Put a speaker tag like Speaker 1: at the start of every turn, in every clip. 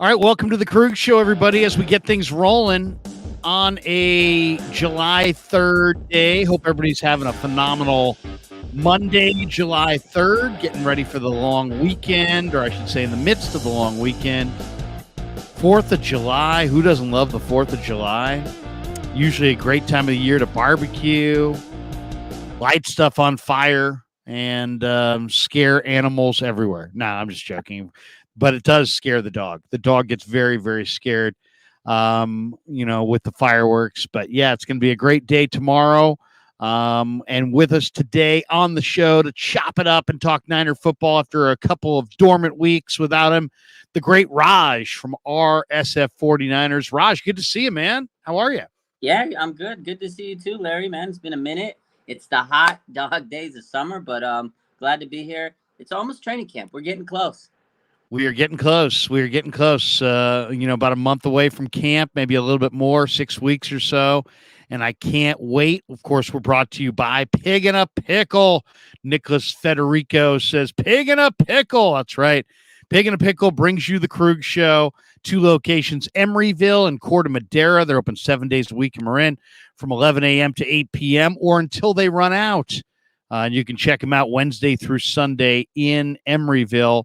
Speaker 1: All right, welcome to the Krueg Show, everybody, as we get things rolling on a July 3rd day. Hope everybody's having a phenomenal Monday, July 3rd, getting ready for the long weekend, or I should say in the midst of the long weekend. 4th of July, who doesn't love the 4th of July? Usually a great time of the year to barbecue, light stuff on fire, and scare animals everywhere. Nah, I'm just joking. But it does scare the dog. The dog gets very, very scared, with the fireworks. But yeah, it's going to be a great day tomorrow. And with us today on the show to chop it up and talk Niner football after a couple of dormant weeks without him, the great Raj from RSF 49ers. Raj, good to see you, man. How are you?
Speaker 2: Yeah, I'm good. Good to see you too, Larry, man. It's been a minute. It's the hot dog days of summer, but glad to be here. It's almost training camp. We're getting close.
Speaker 1: We are getting close. We are getting close. About a month away from camp, maybe a little bit more, 6 weeks or so. And I can't wait. Of course, we're brought to you by Pig and a Pickle. Nicholas Federico says, Pig and a Pickle. That's right. Pig and a Pickle brings you the Krueg Show. 2 locations, Emeryville and Corte Madera. They're open 7 days a week in Marin from 11 a.m. to 8 p.m. or until they run out. And you can check them out Wednesday through Sunday in Emeryville.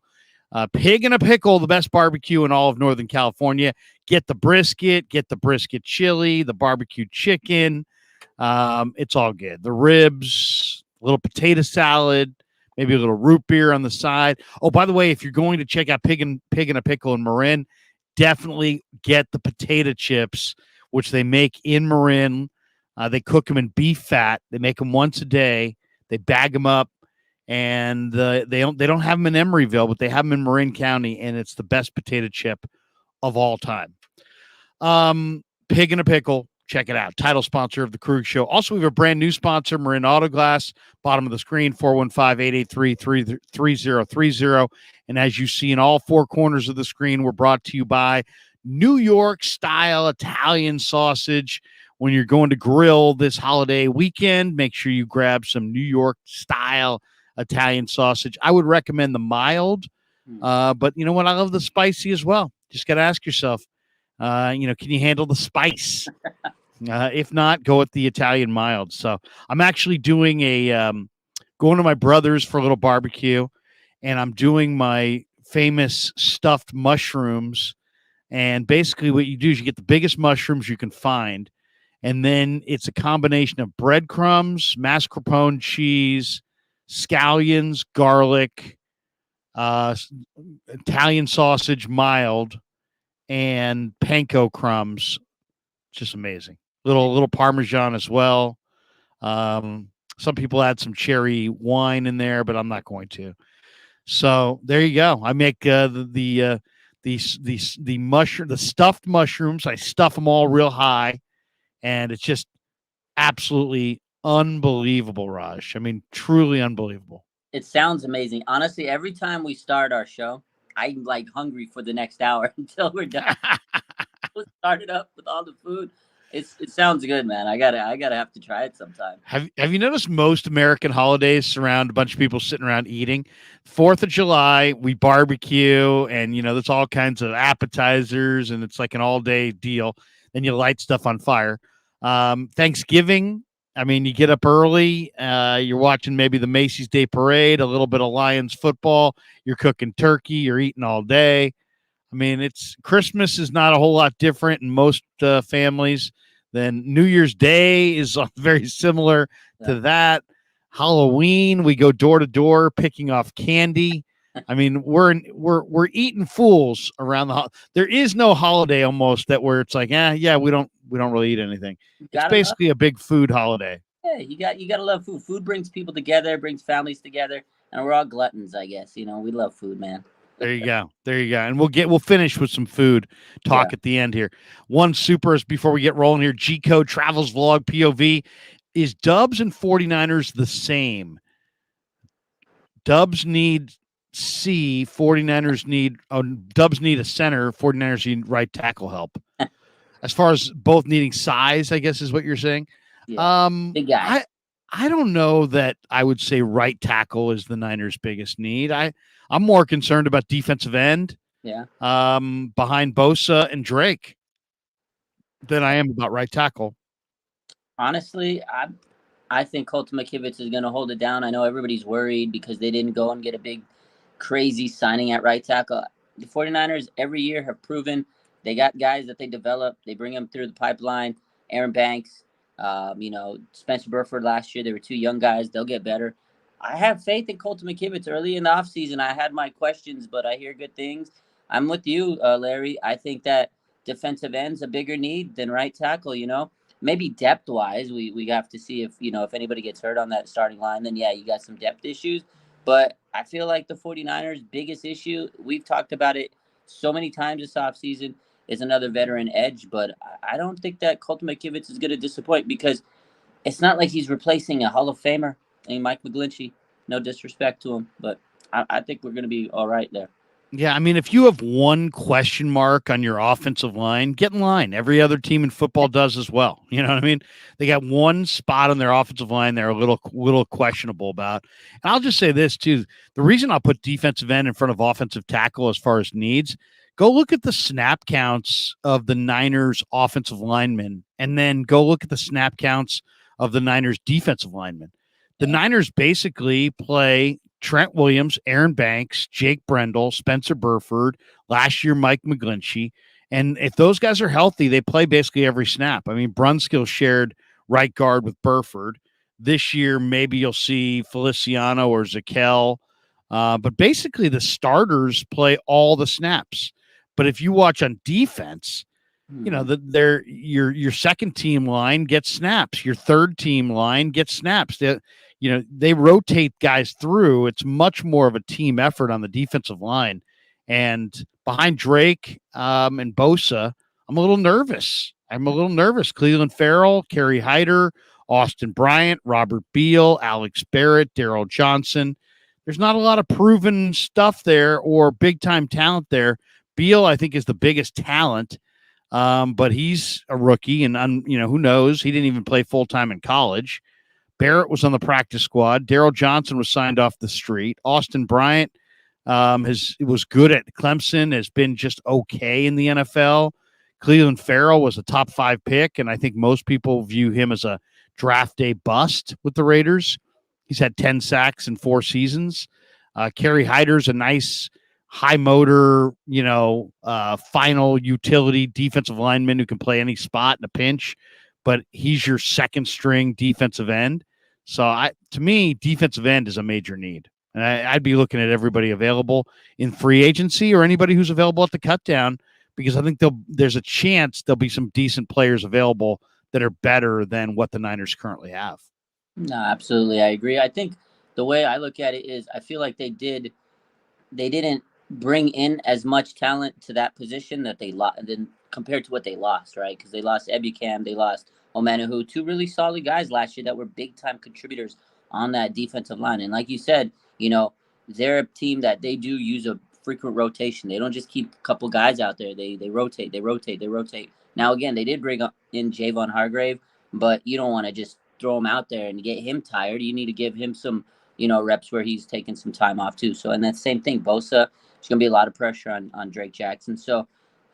Speaker 1: Pig and a Pickle, the best barbecue in all of Northern California. Get the brisket chili, the barbecue chicken. It's all good. The ribs, a little potato salad, maybe a little root beer on the side. Oh, by the way, if you're going to check out Pig and a Pickle in Marin, definitely get the potato chips, which they make in Marin. They cook them in beef fat. They make them once a day. They bag them up. And they don't have them in Emeryville, but they have them in Marin County, and it's the best potato chip of all time. Pig and a Pickle, check it out. Title sponsor of the Krueg Show. Also, we have a brand new sponsor, Marin Auto Glass. Bottom of the screen, 415-883-3030. And as you see in all 4 corners of the screen, we're brought to you by New York style Italian sausage. When you're going to grill this holiday weekend, make sure you grab some New York style Italian sausage. I would recommend the mild, but you know what? I love the spicy as well. Just got to ask yourself, can you handle the spice? If not, go with the Italian mild. So I'm actually doing going to my brother's for a little barbecue, and I'm doing my famous stuffed mushrooms. And basically what you do is you get the biggest mushrooms you can find, and then it's a combination of breadcrumbs, mascarpone cheese, scallions, garlic, Italian sausage mild, and panko crumbs. Just amazing. Little Parmesan as well. Some people add some cherry wine in there, but I'm not going to. So there you go. I make the stuffed mushrooms. I stuff them all real high, and it's just absolutely unbelievable, Raj. I mean, truly unbelievable.
Speaker 2: It sounds amazing. Honestly, every time we start our show, I'm like hungry for the next hour until we're done. We'll start it up with all the food. It sounds good, man. I gotta have to try it sometime.
Speaker 1: Have you noticed most American holidays surround a bunch of people sitting around eating? 4th of July, we barbecue, and there's all kinds of appetizers, and it's like an all-day deal. Then you light stuff on fire. Thanksgiving, I mean, you get up early, you're watching maybe the Macy's Day Parade, a little bit of Lions football, you're cooking turkey, you're eating all day. I mean, Christmas is not a whole lot different in most families than New Year's Day is very similar to that. Halloween, we go door to door picking off candy. I mean, we're eating fools around there is no holiday almost where it's like, we don't really eat anything. It's basically a big food holiday.
Speaker 2: Yeah, you gotta love food. Food brings people together, brings families together, and we're all gluttons, I guess. We love food, man.
Speaker 1: There you go. And we'll finish with some food talk at the end here. One super is before we get rolling here. G Code Travels Vlog POV. Is Dubs and 49ers the same? Dubs need C, 49ers need Dubs need a center, 49ers need right tackle help. As far as both needing size, I guess is what you're saying.
Speaker 2: Yeah. Big guy.
Speaker 1: I don't know that I would say right tackle is the Niners' biggest need. I'm more concerned about defensive end.
Speaker 2: Yeah.
Speaker 1: behind Bosa and Drake than I am about right tackle.
Speaker 2: Honestly, I think Colton McKivitz is going to hold it down. I know everybody's worried because they didn't go and get a big, crazy signing at right tackle. The 49ers every year have proven they got guys that they develop. They bring them through the pipeline. Aaron Banks, Spencer Burford last year. They were two young guys. They'll get better. I have faith in Colton McKivitz. Early in the offseason, I had my questions, but I hear good things. I'm with you, Larry. I think that defensive end's a bigger need than right tackle, maybe depth wise, we have to see if anybody gets hurt on that starting line, then yeah, you got some depth issues. But I feel like the 49ers' biggest issue, we've talked about it so many times this offseason, is another veteran edge. But I don't think that Colton McKivitz is going to disappoint because it's not like he's replacing a Hall of Famer, Mike McGlinchey. No disrespect to him, but I think we're going to be all right there.
Speaker 1: Yeah, I mean, if you have one question mark on your offensive line, get in line. Every other team in football does as well. You know what I mean? They got one spot on their offensive line they're a little questionable about. And I'll just say this too: the reason I'll put defensive end in front of offensive tackle as far as needs, go look at the snap counts of the Niners offensive linemen, and then go look at the snap counts of the Niners defensive linemen. The Niners basically play Trent Williams, Aaron Banks, Jake Brendel, Spencer Burford, last year Mike McGlinchey. And if those guys are healthy, they play basically every snap. I mean, Brunskill shared right guard with Burford. This year, maybe you'll see Feliciano or Zakel. But basically, the starters play all the snaps. But if you watch on defense, your second team line gets snaps. Your third team line gets snaps. They rotate guys through. It's much more of a team effort on the defensive line. And behind Drake and Bosa, I'm a little nervous. Cleveland Farrell, Kerry Hyder, Austin Bryant, Robert Beal, Alex Barrett, Daryl Johnson. There's not a lot of proven stuff there or big time talent there. Beal, I think, is the biggest talent. But he's a rookie, and who knows? He didn't even play full time in college. Barrett was on the practice squad. Daryl Johnson was signed off the street. Austin Bryant was good at Clemson, has been just okay in the NFL. Cleveland Farrell was a top 5 pick, and I think most people view him as a draft day bust with the Raiders. He's had 10 sacks in 4 seasons. Kerry Hyder's a nice high motor, final utility defensive lineman who can play any spot in a pinch, but he's your second string defensive end. So to me, defensive end is a major need. And I'd be looking at everybody available in free agency or anybody who's available at the Cutdown, because I think there's a chance there'll be some decent players available that are better than what the Niners currently have.
Speaker 2: No, absolutely. I agree. I think the way I look at it is I feel like they didn't bring in as much talent to that position that they lost than compared to what they lost, right? Because they lost Ebukam, they lost Omanahu, 2 really solid guys last year that were big time contributors on that defensive line. And like you said, they're a team that they do use a frequent rotation. They don't just keep a couple guys out there. They rotate. Now again, they did bring in Javon Hargrave, but you don't want to just throw him out there and get him tired. You need to give him some reps where he's taking some time off too. So, and that same thing, Bosa, there's going to be a lot of pressure on Drake Jackson. So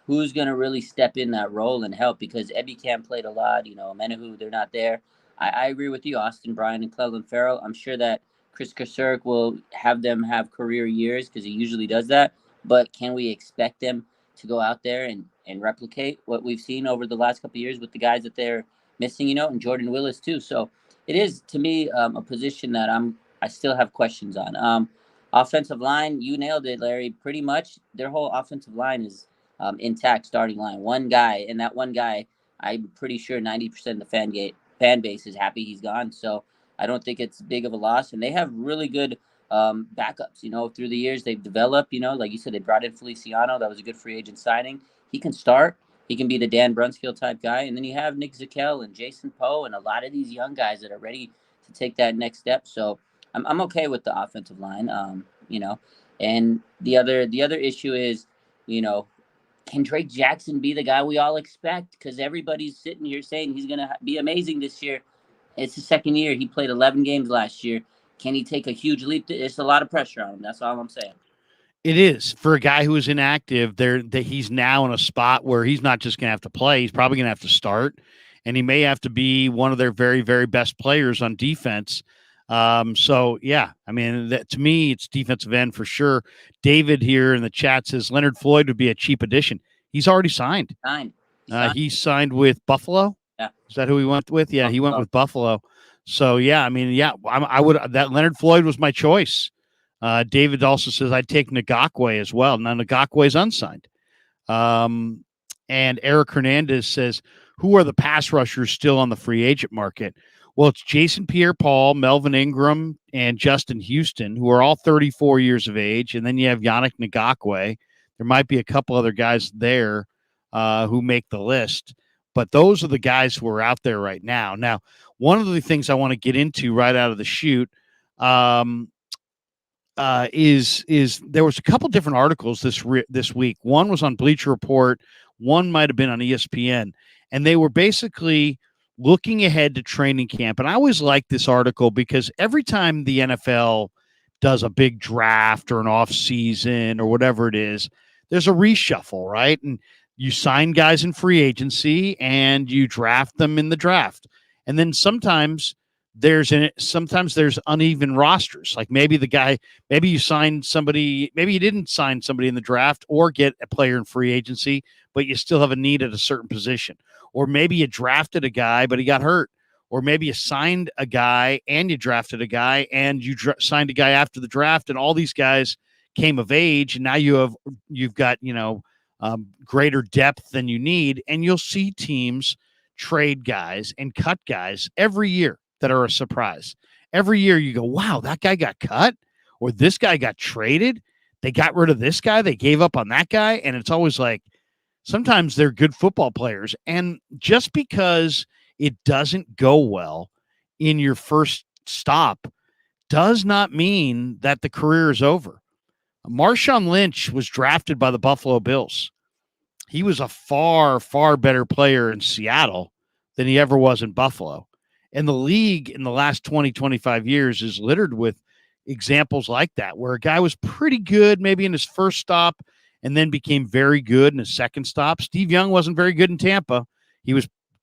Speaker 2: who's going to really step in that role and help? Because Ebukam played a lot, Menahu, they're not there. I agree with you, Austin Bryant and Cleveland Farrell. I'm sure that Chris Kasurk will have them have career years because he usually does that. But can we expect them to go out there and replicate what we've seen over the last couple of years with the guys that they're missing, and Jordan Willis too. So it is, to me, a position that I still have questions on. Offensive line, you nailed it, Larry. Pretty much their whole offensive line is intact, starting line. One guy, and that one guy, I'm pretty sure 90% of the fan base is happy he's gone. So I don't think it's big of a loss. And they have really good backups. Through the years they've developed. Like you said, they brought in Feliciano. That was a good free agent signing. He can start. He can be the Dan Brunskill type guy. And then you have Nick Zakel and Jason Poe and a lot of these young guys that are ready to take that next step. So I'm okay with the offensive line. And the other issue is, can Drake Jackson be the guy we all expect? Because everybody's sitting here saying he's going to be amazing this year. It's the second year. He played 11 games last year. Can he take a huge leap? It's a lot of pressure on him. That's all I'm saying.
Speaker 1: It is for a guy who is inactive. There, that he's now in a spot where he's not just going to have to play; he's probably going to have to start, and he may have to be one of their very, very best players on defense. So yeah, I mean, to me, it's defensive end for sure. David here in the chat says Leonard Floyd would be a cheap addition. He's already signed. He signed with Buffalo.
Speaker 2: Yeah,
Speaker 1: is that who he went with? Yeah,
Speaker 2: Buffalo.
Speaker 1: He went with Buffalo. So yeah, I mean, yeah, I would. That Leonard Floyd was my choice. David also says I'd take Ngakwe as well. Now Ngakwe's unsigned. And Eric Hernandez says, who are the pass rushers still on the free agent market? Well, it's Jason Pierre-Paul, Melvin Ingram, and Justin Houston, who are all 34 years of age. And then you have Yannick Ngakwe. There might be a couple other guys there who make the list. But those are the guys who are out there right now. Now, one of the things I want to get into right out of the chute is there was a couple different articles this week. One was on Bleacher Report. One might have been on ESPN. And they were basically looking ahead to training camp. And I always like this article because every time the NFL does a big draft or an off season or whatever it is, there's a reshuffle, right? And you sign guys in free agency and you draft them in the draft. And then sometimes there's uneven rosters. Like maybe you signed somebody, maybe you didn't sign somebody in the draft or get a player in free agency, but you still have a need at a certain position. Or maybe you drafted a guy, but he got hurt. Or maybe you signed a guy and you drafted a guy and you signed a guy after the draft, and all these guys came of age, and now you've got greater depth than you need, and you'll see teams trade guys and cut guys every year that are a surprise. Every year you go, wow, that guy got cut, or this guy got traded. They got rid of this guy. They gave up on that guy. And it's always like, sometimes they're good football players. And just because it doesn't go well in your first stop does not mean that the career is over. Marshawn Lynch was drafted by the Buffalo Bills. He was a far, far better player in Seattle than he ever was in Buffalo. And the league in the last 20, 25 years is littered with examples like that, where a guy was pretty good maybe in his first stop and then became very good in his second stop. Steve Young wasn't very good in Tampa.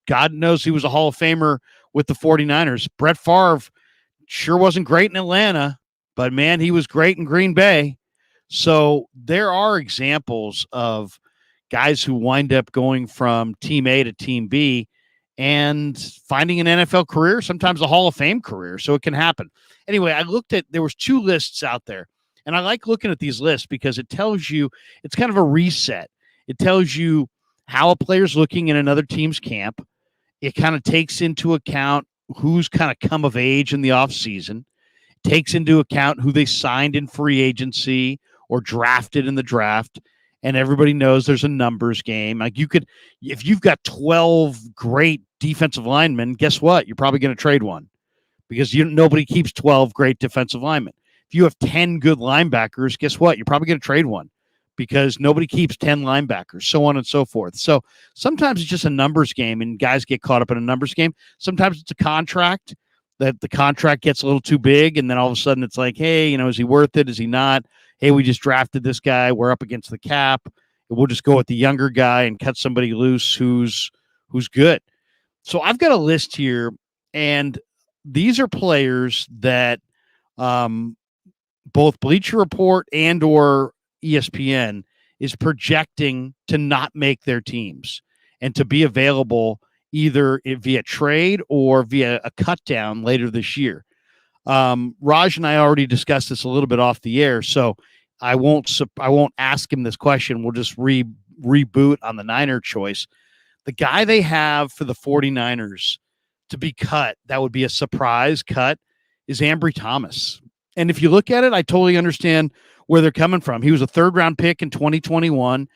Speaker 1: God knows he was a Hall of Famer with the 49ers. Brett Favre sure wasn't great in Atlanta, but man, he was great in Green Bay. So there are examples of guys who wind up going from team A to team B and finding an NFL career, sometimes a Hall of Fame career. So it can happen. Anyway, there was 2 lists out there, and I like looking at these lists because it tells you, it's kind of a reset. It tells you how a player's looking in another team's camp. It kind of takes into account who's kind of come of age in the offseason, takes into account who they signed in free agency or drafted in the draft. And everybody knows there's a numbers game. Like if you've got 12 great defensive linemen, guess what? You're probably going to trade one because nobody keeps 12 great defensive linemen. If you have 10 good linebackers, guess what? You're probably going to trade one because nobody keeps 10 linebackers, so on and so forth. So sometimes it's just a numbers game and guys get caught up in a numbers game. Sometimes it's a contract that the contract gets a little too big. And then all of a sudden it's like, hey, is he worth it? Is he not? Hey, we just drafted this guy. We're up against the cap. We'll just go with the younger guy and cut somebody loose who's good. So I've got a list here, and these are players that both Bleacher Report and or ESPN is projecting to not make their teams and to be available either via trade or via a cut down later this year. Raj and I already discussed this a little bit off the air, so I won't ask him this question. We'll just reboot on the Niner choice. The guy they have for the 49ers to be cut, that would be a surprise cut, is Ambry Thomas. And if you look at it, I totally understand where they're coming from. He was a 3rd-round pick in 2021.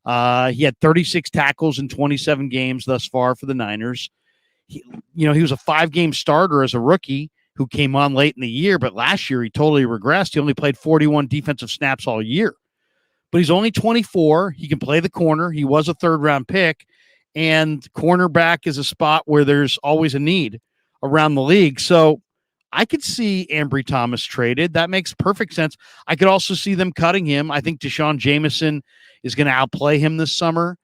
Speaker 1: He had 36 tackles in 27 games thus far for the Niners. He was a 5-game starter as a rookie who came on late in the year, but last year he totally regressed. He only played 41 defensive snaps all year. But he's only 24. He can play the corner. He was a 3rd-round pick, and cornerback is a spot where there's always a need around the league. So I could see Ambry Thomas traded. That makes perfect sense. I could also see them cutting him. I think Deshaun Jameson is going to outplay him this summer.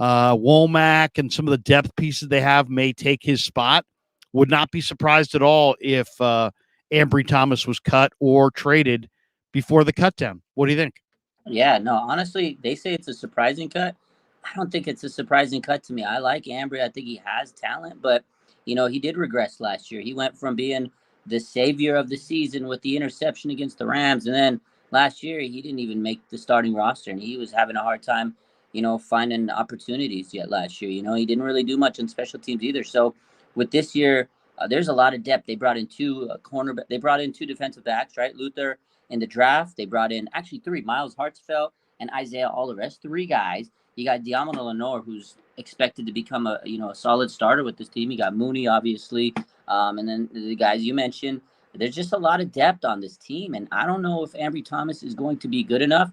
Speaker 1: Womack and some of the depth pieces they have may take his spot. Would not be surprised at all if Ambry Thomas was cut or traded before the cutdown. What do you think?
Speaker 2: Yeah, no, honestly, they say it's a surprising cut. I don't think it's a surprising cut to me. I like Ambry. I think he has talent, but he did regress last year. He went from being the savior of the season with the interception against the Rams, and then last year he didn't even make the starting roster, and he was having a hard time, finding opportunities yet last year. He didn't really do much on special teams either. So with this year, there's a lot of depth. They brought in two cornerback. They brought in two defensive backs, right? Luther in the draft. They brought in actually three: Miles Hartsfeld and Isaiah Oliver. Three guys. You got Diamond Lenore, who's expected to become a solid starter with this team. You got Mooney, obviously, and then the guys you mentioned. There's just a lot of depth on this team, and I don't know if Ambry Thomas is going to be good enough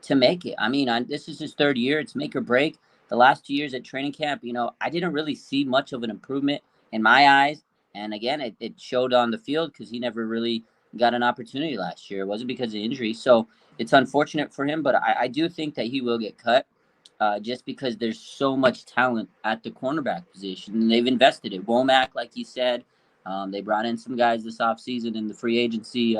Speaker 2: to make it. I mean, this is his third year. It's make or break. The last 2 years at training camp, I didn't really see much of an improvement in my eyes. And again, it showed on the field because he never really got an opportunity last year. It wasn't because of injury. So it's unfortunate for him, but I do think that he will get cut just because there's so much talent at the cornerback position. And they've invested it. Womack, like you said, they brought in some guys this offseason in the free agency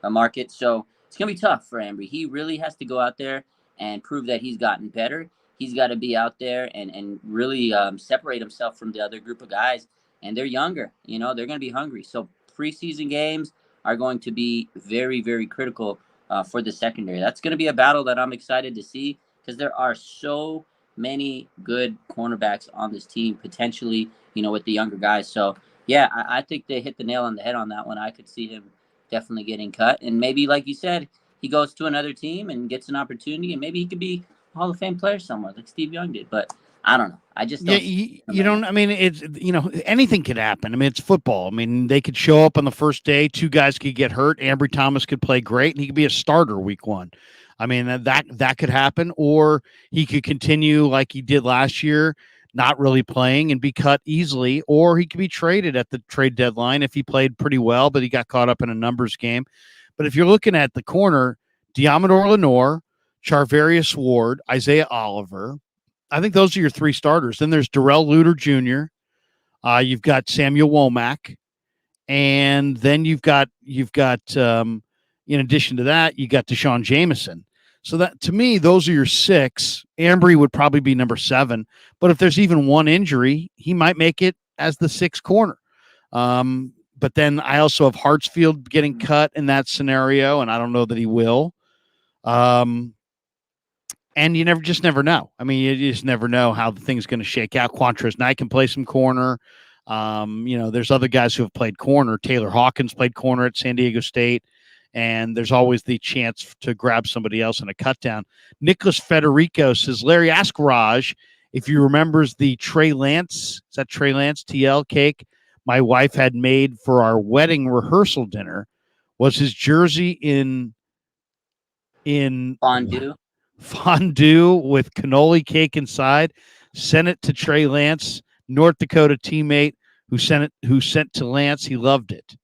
Speaker 2: market. So it's going to be tough for Ambry. He really has to go out there and prove that he's gotten better. He's got to be out there and really separate himself from the other group of guys. And they're younger. They're going to be hungry. So preseason games are going to be very, very critical for the secondary. That's going to be a battle that I'm excited to see because there are so many good cornerbacks on this team, potentially, with the younger guys. So, yeah, I think they hit the nail on the head on that one. I could see him definitely getting cut. And maybe, like you said, he goes to another team and gets an opportunity, and maybe he could be a Hall of Fame player somewhere like Steve Young did. But I don't know. I just don't.
Speaker 1: Yeah, you don't. I mean, it's anything could happen. I mean, it's football. I mean, they could show up on the first day. Two guys could get hurt. Ambry Thomas could play great, and he could be a starter week one. I mean, that could happen, or he could continue like he did last year, not really playing and be cut easily, or he could be traded at the trade deadline if he played pretty well, but he got caught up in a numbers game. But if you're looking at the corner, Diamador Lenore, Charvarius Ward, Isaiah Oliver, I think those are your three starters. Then there's Darrell Luter Jr. You've got Samuel Womack, and then you've got in addition to that, you got Deshaun Jameson. So that to me, those are your six. Ambry would probably be number 7, but if there's even one injury, he might make it as the 6th corner. But then I also have Hartsfield getting cut in that scenario, and I don't know that he will. And you never know. I mean, you just never know how the thing's going to shake out. Quantrez Knight can play some corner. There's other guys who have played corner. Taylor Hawkins played corner at San Diego State, and there's always the chance to grab somebody else in a cutdown. Nicholas Federico says, Larry, ask Raj if he remembers the Trey Lance, is that Trey Lance TL cake my wife had made for our wedding rehearsal dinner. Was his jersey in fondue with cannoli cake inside? Sent it to Trey Lance, North Dakota teammate who sent to Lance. He loved it.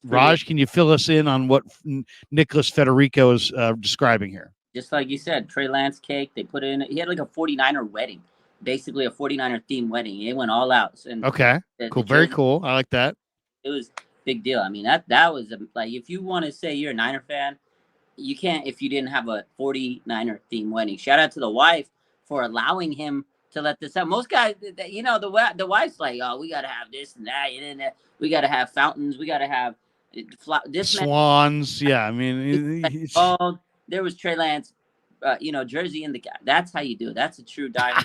Speaker 1: Raj, can you fill us in on what Nicholas Federico is describing here?
Speaker 2: Just like you said, Trey Lance cake. They put in. He had like a 49er wedding, basically a 49er themed wedding. He went all out. And
Speaker 1: okay, cool, very cool. I like that.
Speaker 2: It was a big deal. I mean, that was like, if you want to say you're a Niner fan, you can't if you didn't have a 49er themed wedding. Shout out to the wife for allowing him to let this out. Most guys, the wife's like, oh, we got to have this and that, and then we got to have fountains, we got to have this
Speaker 1: swans. Yeah, I mean,
Speaker 2: oh, there was Trey Lance, jersey in the guy. That's how you do it. That's a true die.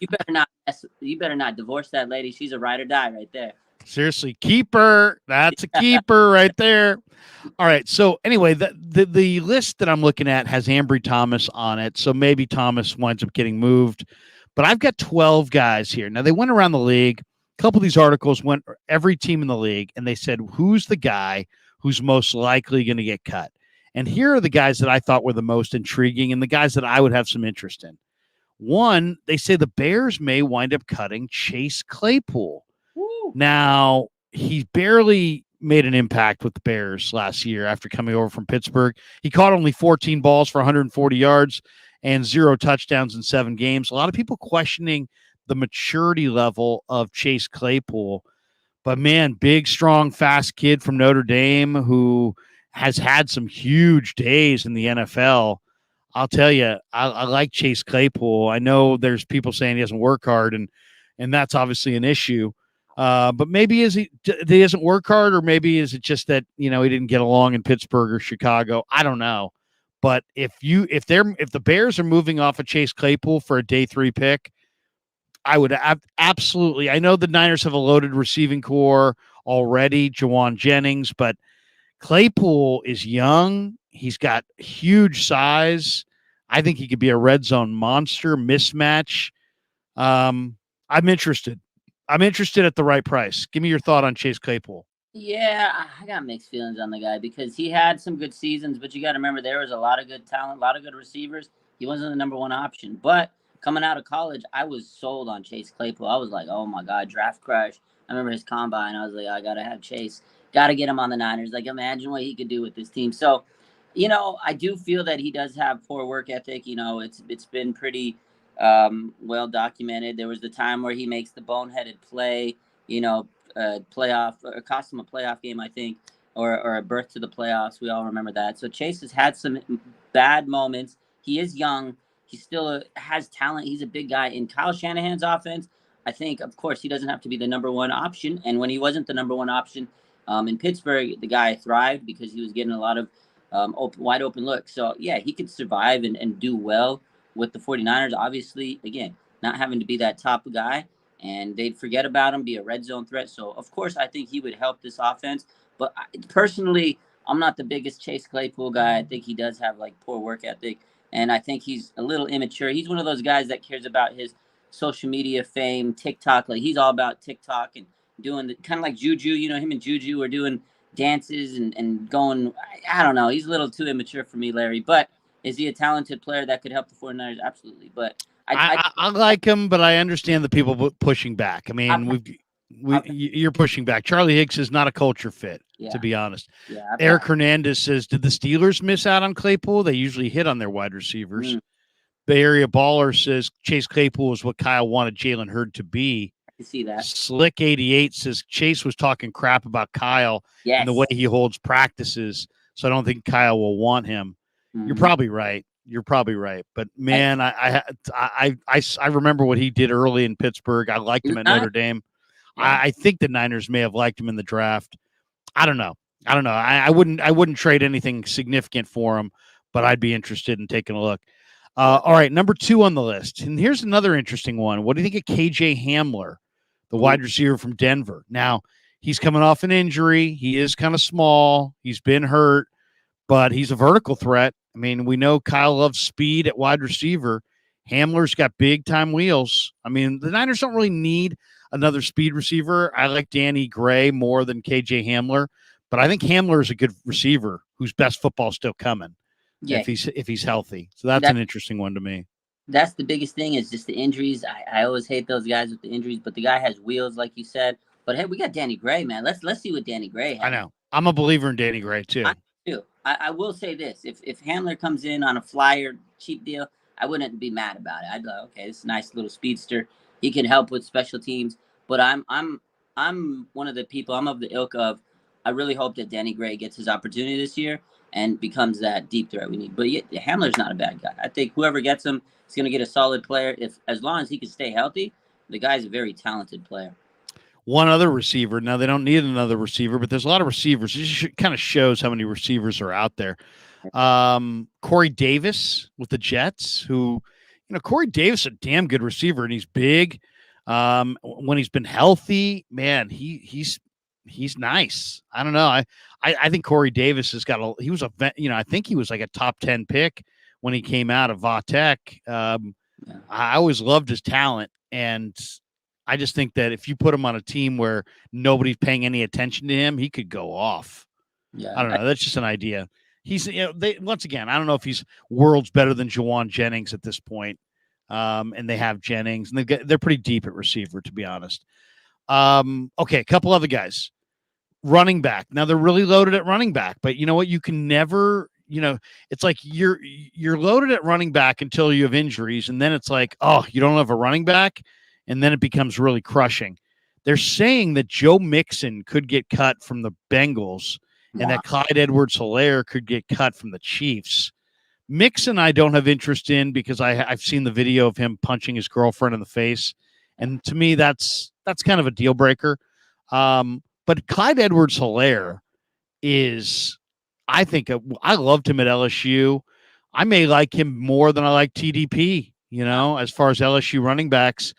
Speaker 2: You better not divorce that lady. She's a ride or die right there.
Speaker 1: Seriously, keeper. That's a keeper right there. All right. So anyway, the list that I'm looking at has Ambry Thomas on it. So maybe Thomas winds up getting moved. But I've got 12 guys here. Now, they went around the league. A couple of these articles went every team in the league, and they said, who's the guy who's most likely going to get cut? And here are the guys that I thought were the most intriguing and the guys that I would have some interest in. One, they say the Bears may wind up cutting Chase Claypool. Woo. Now, he barely made an impact with the Bears last year after coming over from Pittsburgh. He caught only 14 balls for 140 yards and 0 touchdowns in 7 games. A lot of people questioning the maturity level of Chase Claypool. But, man, big, strong, fast kid from Notre Dame who has had some huge days in the NFL. I'll tell you, I like Chase Claypool. I know there's people saying he doesn't work hard, and that's obviously an issue. But maybe he doesn't work hard, or maybe is it just that he didn't get along in Pittsburgh or Chicago? I don't know. But if the Bears are moving off of Chase Claypool for a day 3 pick, I would absolutely. I know the Niners have a loaded receiving core already, Jawan Jennings, but Claypool is young. He's got huge size. I think he could be a red zone monster mismatch. I'm interested. I'm interested at the right price. Give me your thought on Chase Claypool.
Speaker 2: Yeah, I got mixed feelings on the guy because he had some good seasons, but you got to remember there was a lot of good talent, a lot of good receivers. He wasn't the number 1 option. But coming out of college, I was sold on Chase Claypool. I was like, oh my God, draft crush. I remember his combine. I was like, I got to have Chase. Got to get him on the Niners. Like, imagine what he could do with this team. So, I do feel that he does have poor work ethic. It's been pretty well documented. There was the time where he makes the boneheaded play, playoff, or cost him a playoff game, I think, or a berth to the playoffs. We all remember that. So Chase has had some bad moments. He is young. He still has talent. He's a big guy. In Kyle Shanahan's offense, I think, of course, he doesn't have to be the number 1 option. And when he wasn't the number 1 option in Pittsburgh, the guy thrived because he was getting a lot of wide open looks. So, yeah, he could survive and do well with the 49ers. Obviously, again, not having to be that top guy. And they'd forget about him, be a red zone threat. So, of course, I think he would help this offense. But personally, I'm not the biggest Chase Claypool guy. I think he does have, poor work ethic. And I think he's a little immature. He's one of those guys that cares about his social media fame, TikTok. Like, he's all about TikTok and doing kind of like Juju. Him and Juju are doing dances and going. I don't know. He's a little too immature for me, Larry. But is he a talented player that could help the 49ers? Absolutely. But
Speaker 1: I like him, but I understand the people pushing back. I mean, you're pushing back. Charlie Hicks is not a culture fit, to be honest.
Speaker 2: Yeah,
Speaker 1: Eric Hernandez says, did the Steelers miss out on Claypool? They usually hit on their wide receivers. Bay Area Baller says Chase Claypool is what Kyle wanted Jalen Hurd to be.
Speaker 2: I can see that.
Speaker 1: Slick 88 says Chase was talking crap about Kyle and the way he holds practices, so I don't think Kyle will want him. You're probably right. But man, I remember what he did early in Pittsburgh. I liked him at Notre Dame. Yeah. I think the Niners may have liked him in the draft. I don't know. I wouldn't trade anything significant for him, but I'd be interested in taking a look. All right, number 2 on the list. And here's another interesting one. What do you think of KJ Hamler, the wide receiver from Denver? Now, he's coming off an injury. He is kind of small. He's been hurt, but he's a vertical threat. I mean, we know Kyle loves speed at wide receiver. Hamler's got big-time wheels. I mean, the Niners don't really need another speed receiver. I like Danny Gray more than KJ Hamler, but I think Hamler is a good receiver whose best football is still coming if he's healthy. So that's an interesting one to me.
Speaker 2: That's the biggest thing is just the injuries. I always hate those guys with the injuries, but the guy has wheels, like you said. But hey, we got Danny Gray, man. Let's see what Danny Gray has.
Speaker 1: I know. I'm a believer in Danny Gray too.
Speaker 2: I will say this: if Hamler comes in on a flyer cheap deal, I wouldn't be mad about it. I'd go, okay, this is a nice little speedster. He can help with special teams. But I'm one of the people. I'm of the ilk of. I really hope that Danny Gray gets his opportunity this year and becomes that deep threat we need. But Hamler's not a bad guy. I think whoever gets him is going to get a solid player. As long as he can stay healthy, the guy's a very talented player.
Speaker 1: One other receiver. Now, they don't need another receiver, but there's a lot of receivers. It just kind of shows how many receivers are out there. Corey Davis with the Jets, who, Corey Davis is a damn good receiver, and he's big. When he's been healthy, man, he's nice. I don't know. I think Corey Davis has got I think he was like a top 10 pick when he came out of Vatech. I always loved his talent, and I just think that if you put him on a team where nobody's paying any attention to him, he could go off. I don't know. That's just an idea. He's, once again, I don't know if he's worlds better than Jawan Jennings at this point. And they have Jennings, and they're pretty deep at receiver, to be honest. Okay, a couple other guys. running back. Now they're really loaded at running back, but you know what? You can never, it's like you're loaded at running back until you have injuries, and then it's like, oh, you don't have a running back, and then it becomes really crushing. They're saying that Joe Mixon could get cut from the Bengals, and
Speaker 2: Wow.
Speaker 1: that Clyde Edwards-Helaire could get cut from the Chiefs. Mixon, I don't have interest in because I've seen the video of him punching his girlfriend in the face, and to me, that's kind of a deal breaker. But Clyde Edwards-Helaire is, I think, I loved him at LSU. I may like him more than I like TDP, as far as LSU running backs.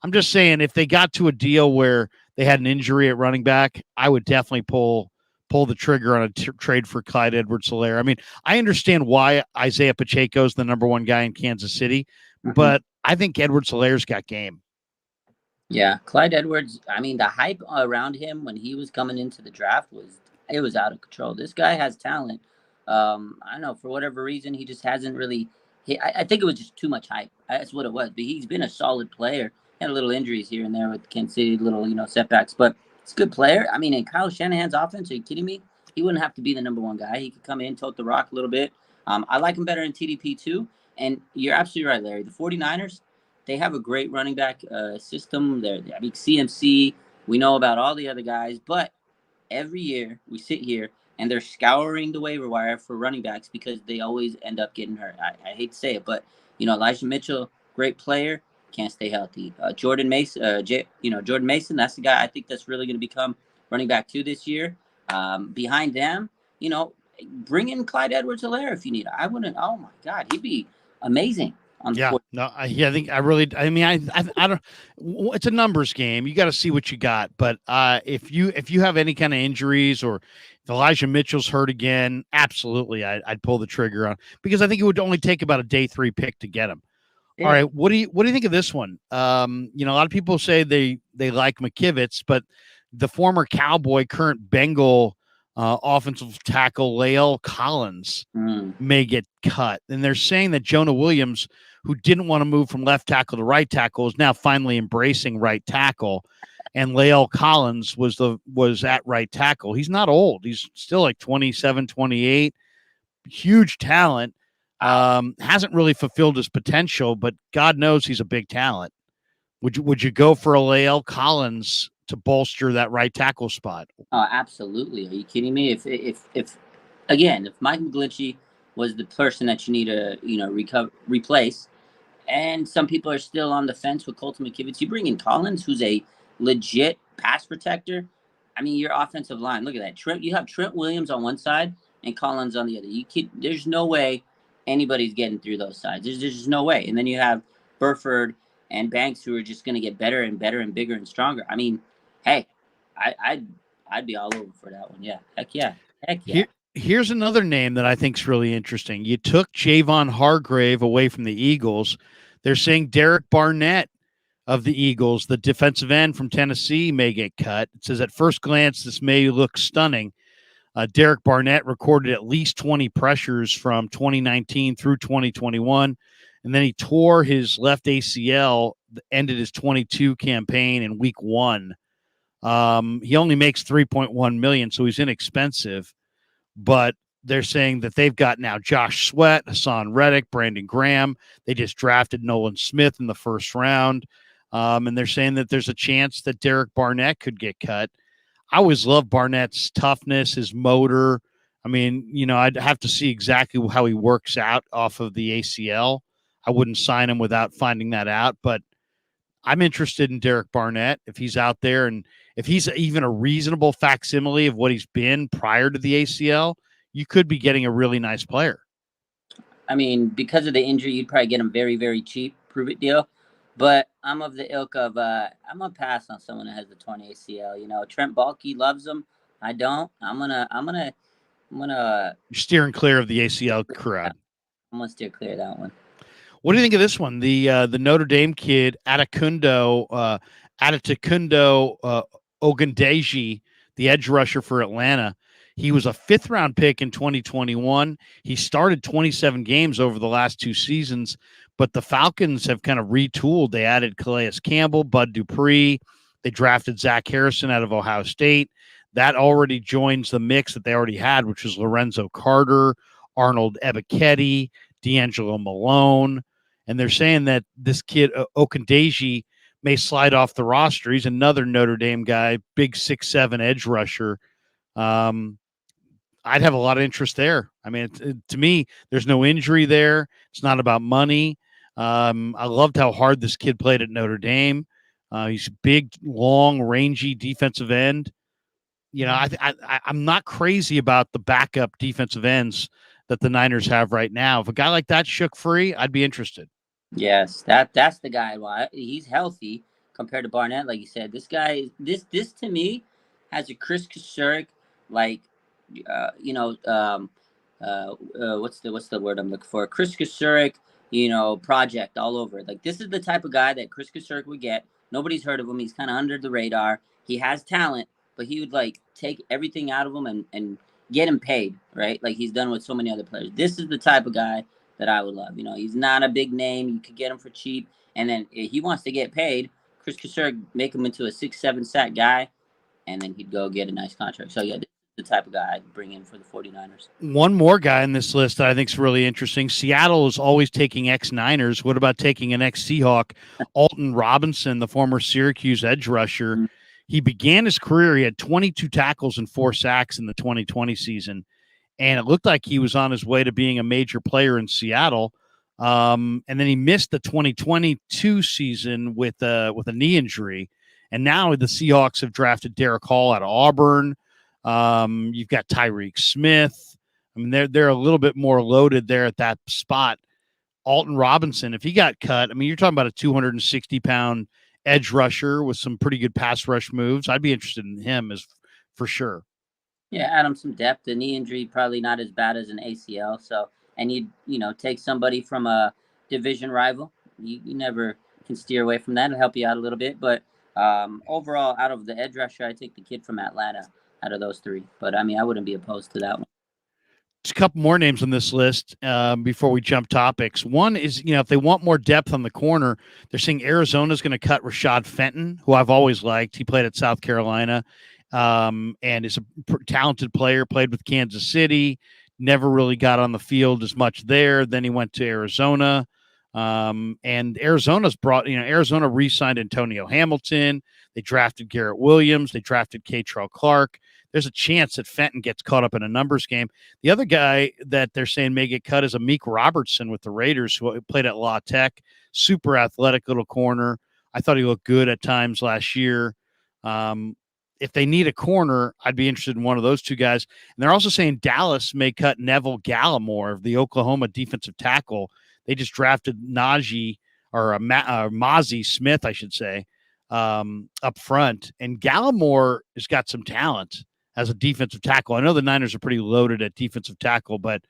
Speaker 1: I'm just saying, if they got to a deal where they had an injury at running back, I would definitely pull the trigger on a trade for Clyde Edwards-Helaire. I mean, I understand why Isaiah Pacheco is the number one guy in Kansas City, but I think Edwards-Helaire's got game.
Speaker 2: Yeah, Clyde Edwards, I mean, the hype around him when he was coming into the draft was out of control. This guy has talent. I don't know, for whatever reason, he just hasn't really I think it was just too much hype. That's what it was. But he's been a solid player. Had a little injuries here and there with Kansas City, little, setbacks, but it's a good player. I mean, in Kyle Shanahan's offense, are you kidding me? He wouldn't have to be the number one guy. He could come in, tote the rock a little bit. I like him better in TDP too. And you're absolutely right, Larry. The 49ers, they have a great running back system. I mean, CMC, we know about all the other guys, but every year we sit here and they're scouring the waiver wire for running backs because they always end up getting hurt. I hate to say it, but, Elijah Mitchell, great player, can't stay healthy. Jordan Mason, Jordan Mason, that's the guy I think that's really going to become running back 2 this year. Behind them, bring in Clyde Edwards-Helaire if you need. I wouldn't. Oh my God, he'd be amazing.
Speaker 1: I think I don't. It's a numbers game. You got to see what you got. But if you have any kind of injuries or if Elijah Mitchell's hurt again, absolutely, I'd pull the trigger on, because I think it would only take about a day 3 pick to get him. Yeah. All right, what do you think of this one? A lot of people say they like McKivitz, but the former Cowboy, current Bengal offensive tackle Lael Collins may get cut, and they're saying that Jonah Williams, who didn't want to move from left tackle to right tackle, is now finally embracing right tackle, and Lael Collins was at right tackle. He's not old; he's still like 27, 28, huge talent. Hasn't really fulfilled his potential, but God knows he's a big talent. Would you go for a Lael Collins to bolster that right tackle spot?
Speaker 2: Oh, absolutely. Are you kidding me? If again, if Mike McGlinchey was the person that you need to replace, and some people are still on the fence with Colton McKivitz, you bring in Collins, who's a legit pass protector. I mean, your offensive line. Look at that. You have Trent Williams on one side and Collins on the other. There's no way anybody's getting through those sides. There's just no way. And then you have Burford and Banks, who are just going to get better and better and bigger and stronger. I mean, hey, I'd be all over for that one. Yeah, heck yeah.
Speaker 1: Here's another name that I think is really interesting. You took Javon Hargrave away from the Eagles. They're saying Derek Barnett of the Eagles, the defensive end from Tennessee, may get cut. It says at first glance, this may look stunning. Derek Barnett recorded at least 20 pressures from 2019 through 2021, and then he tore his left ACL, ended his 22 campaign in week 1. He only makes $3.1 million, so he's inexpensive. But they're saying that they've got now Josh Sweat, Hassan Reddick, Brandon Graham. They just drafted Nolan Smith in the first round. And they're saying that there's a chance that Derek Barnett could get cut. I always love Barnett's toughness, his motor. I mean, I'd have to see exactly how he works out off of the ACL. I wouldn't sign him without finding that out, but I'm interested in Derek Barnett if he's out there, and if he's even a reasonable facsimile of what he's been prior to the ACL, you could be getting a really nice player.
Speaker 2: I mean, because of the injury, you'd probably get him very, very cheap, prove it deal. But I'm of the ilk of I'm gonna pass on someone that has the torn ACL. Trent Baalke loves him. I don't. I'm gonna.
Speaker 1: You're steering clear of the ACL crowd.
Speaker 2: I'm gonna steer clear of that one.
Speaker 1: What do you think of this one? The Notre Dame kid, Adetokunbo Ogundeji, the edge rusher for Atlanta. He was a 5th-round pick in 2021. He started 27 games over the last 2 seasons, but the Falcons have kind of retooled. They added Calais Campbell, Bud Dupree. They drafted Zach Harrison out of Ohio State. that already joins the mix that they already had, which was Lorenzo Carter, Arnold Ebiketie, D'Angelo Malone. And they're saying that this kid, Okundeji, may slide off the roster. He's another Notre Dame guy, big 6'7" edge rusher. I'd have a lot of interest there. I mean, to me, there's no injury there. It's not about money. I loved how hard this kid played at Notre Dame. He's a big, long, rangy defensive end. You know, I'm not crazy about the backup defensive ends that the Niners have right now. If a guy like that shook free, I'd be interested.
Speaker 2: Yes, that's the guy. Why he's healthy compared to Barnett, like you said. This guy, this to me has a Chris Kasurik, like, what's the word I'm looking for? Chris Kasurik, project all over. Like, this is the type of guy that Chris Kasurik would get. Nobody's heard of him. He's kind of under the radar. He has talent, but he would like take everything out of him and get him paid, right? Like he's done with so many other players. This is the type of guy that I would love. He's not a big name. You could get him for cheap. And then if he wants to get paid, Chris Kasurik make him into a 6-7 sack guy, and then he'd go get a nice contract. So, yeah, this is the type of guy I'd bring in for the 49ers.
Speaker 1: One more guy in this list that I think is really interesting. Seattle is always taking ex-Niners. What about taking an ex-Seahawk, Alton Robinson, the former Syracuse edge rusher? Mm-hmm. He began his career, he had 22 tackles and 4 sacks in the 2020 season. And it looked like he was on his way to being a major player in Seattle. And then he missed the 2022 season with a knee injury. And now the Seahawks have drafted Derek Hall out of Auburn. You've got Tyreek Smith. I mean, they're a little bit more loaded there at that spot. Alton Robinson, if he got cut, I mean, you're talking about a 260-pound edge rusher with some pretty good pass rush moves. I'd be interested in him as for sure.
Speaker 2: Yeah, add him some depth. The knee injury probably not as bad as an ACL. So, and you take somebody from a division rival. You never can steer away from that. It'll help you out a little bit. But overall, out of the edge rusher, I take the kid from Atlanta out of those 3. But I mean, I wouldn't be opposed to that one.
Speaker 1: There's a couple more names on this list before we jump topics. One is, if they want more depth on the corner, they're saying Arizona's going to cut Rashad Fenton, who I've always liked. He played at South Carolina. And is a talented player, played with Kansas City, never really got on the field as much there. Then he went to Arizona. And Arizona re-signed Antonio Hamilton. They drafted Garrett Williams. They drafted Keitrell Clark. There's a chance that Fenton gets caught up in a numbers game. The other guy that they're saying may get cut is Amik Robertson with the Raiders, who played at La Tech. Super athletic little corner. I thought he looked good at times last year. If they need a corner, I'd be interested in one of those 2 guys. And they're also saying Dallas may cut Neville Gallimore, the Oklahoma defensive tackle. They just drafted Mozzie Smith, I should say, up front. And Gallimore has got some talent as a defensive tackle. I know the Niners are pretty loaded at defensive tackle, but,